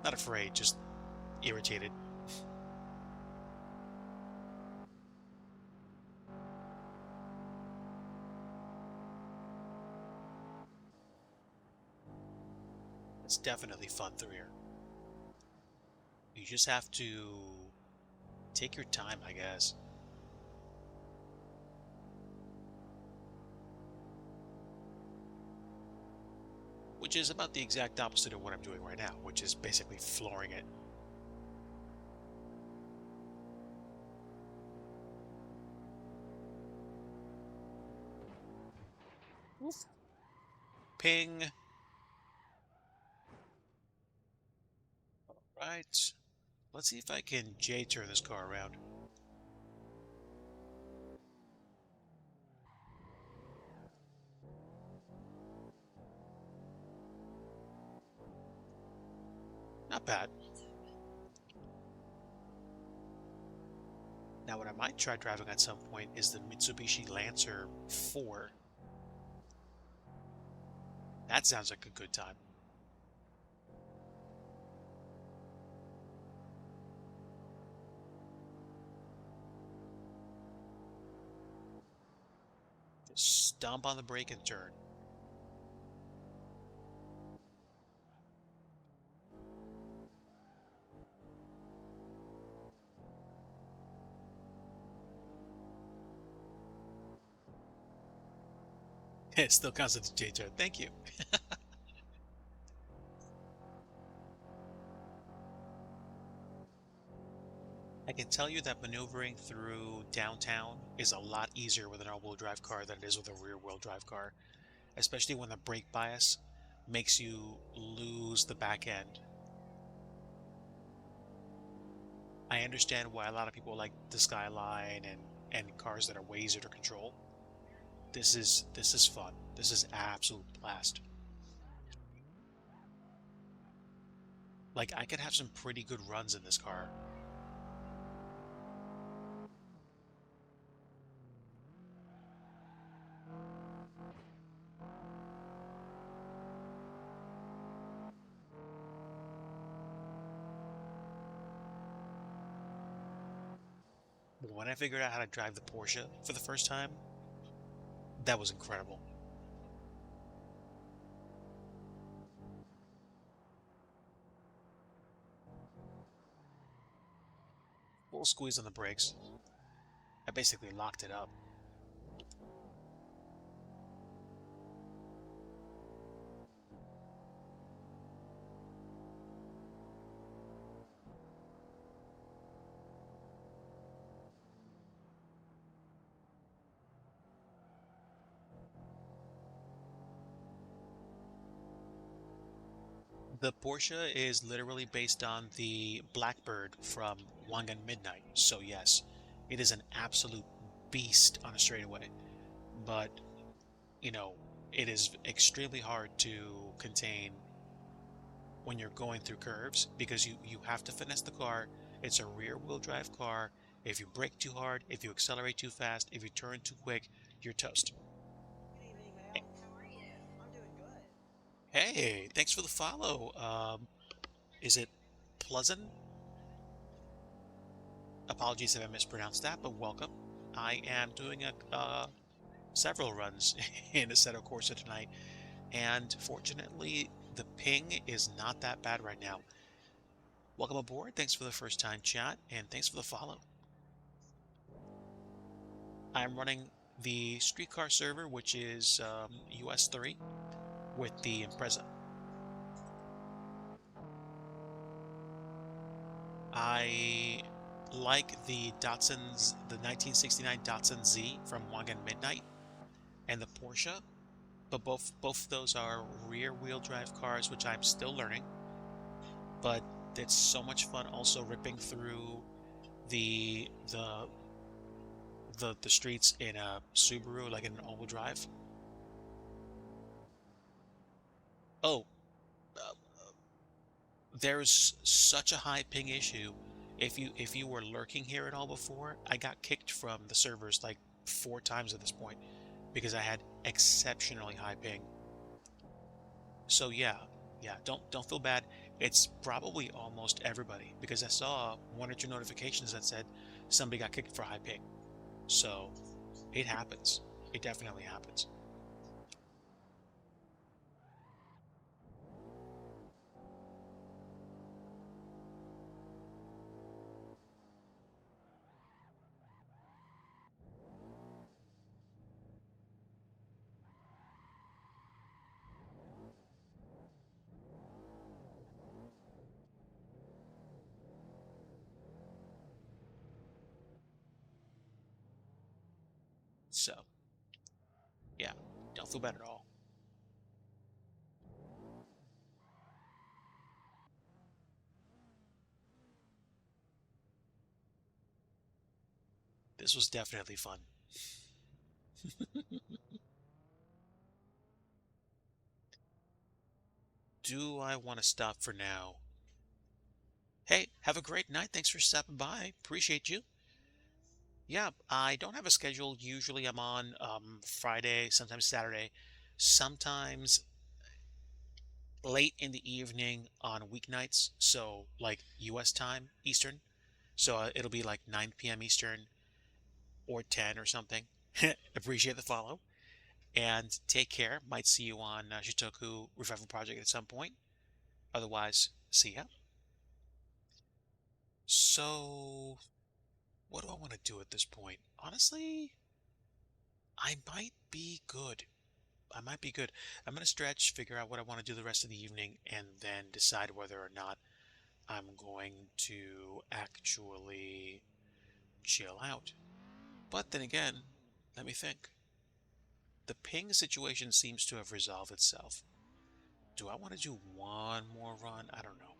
Not afraid, just irritated. It's definitely fun through here. You just have to take your time, I guess. Which is about the exact opposite of what I'm doing right now, which is basically flooring it. Oof. Ping. Right. Let's see if I can J-turn this car around. Not bad. Now, what I might try driving at some point is the Mitsubishi Lancer 4. That sounds like a good time. Just stomp on the brake and turn. It still counts as a J-turn. Thank you. I can tell you that maneuvering through downtown is a lot easier with an all-wheel drive car than it is with a rear-wheel drive car, especially when the brake bias makes you lose the back end. I understand why a lot of people like the Skyline and cars that are way easier to control. This is fun. This is absolute blast. Like, I could have some pretty good runs in this car. When I figured out how to drive the Porsche for the first time, that was incredible. Full squeeze on the brakes. I basically locked it up. The Porsche is literally based on the Blackbird from Wangan Midnight, so yes, it is an absolute beast on a straightaway. But, you know, it is extremely hard to contain when you're going through curves because you have to finesse the car. It's a rear wheel drive car. If you brake too hard, if you accelerate too fast, if you turn too quick, you're toast. Hey, thanks for the follow. Is it Pleasant? Apologies if I mispronounced that, but welcome. I am doing several runs in Assetto Corsa tonight, and fortunately, the ping is not that bad right now. Welcome aboard. Thanks for the first time chat, and thanks for the follow. I'm running the streetcar server, which is US 3 with the Impreza. I like the 1969 Datsun Z from Wangan Midnight and the Porsche, but both of those are rear-wheel drive cars, which I'm still learning. But it's so much fun also ripping through the the the streets in a Subaru, like in an all-wheel drive. Oh, uh, there's such a high ping issue. If you were lurking here at all before, I got kicked from the servers like 4 times at this point because I had exceptionally high ping. So yeah, don't feel bad. It's probably almost everybody because I saw 1 or 2 notifications that said somebody got kicked for high ping. So it happens. It definitely happens. So yeah, don't feel bad at all. This was definitely fun. Do I want to stop for now? Hey, have a great night. Thanks for stopping by. Appreciate you. Yeah, I don't have a schedule. Usually I'm on Friday, sometimes Saturday, sometimes late in the evening on weeknights. So like US time, Eastern. So it'll be like 9 p.m. Eastern or 10 or something. Appreciate the follow. And take care. Might see you on Shitoku Revival Project at some point. Otherwise, see ya. So, what do I want to do at this point? Honestly, I might be good. I might be good. I'm going to stretch, figure out what I want to do the rest of the evening, and then decide whether or not I'm going to actually chill out. But then again, let me think. The ping situation seems to have resolved itself. Do I want to do one more run? I don't know.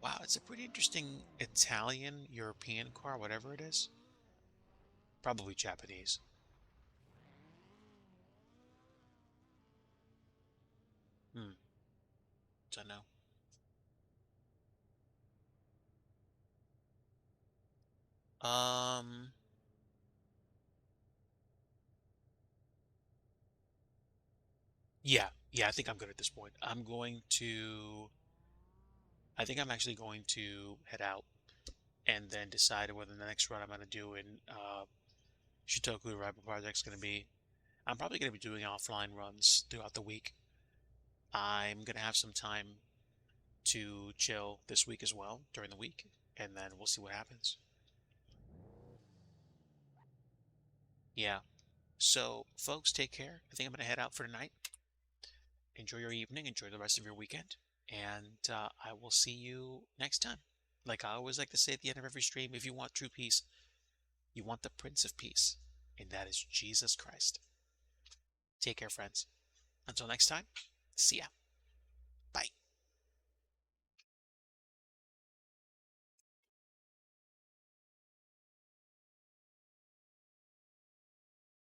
Wow, it's a pretty interesting Italian European car, whatever it is. Probably Japanese. Hmm, don't know. Um, yeah, I think I'm good at this point. I think I'm actually going to head out and then decide whether the next run I'm going to do in Shitoku Rival Project is going to be. I'm probably going to be doing offline runs throughout the week. I'm going to have some time to chill this week as well during the week, and then we'll see what happens. Yeah. So, folks, take care. I think I'm going to head out for tonight. Enjoy your evening, enjoy the rest of your weekend, and I will see you next time. Like I always like to say at the end of every stream, if you want true peace, you want the Prince of Peace, and that is Jesus Christ. Take care, friends. Until next time, see ya.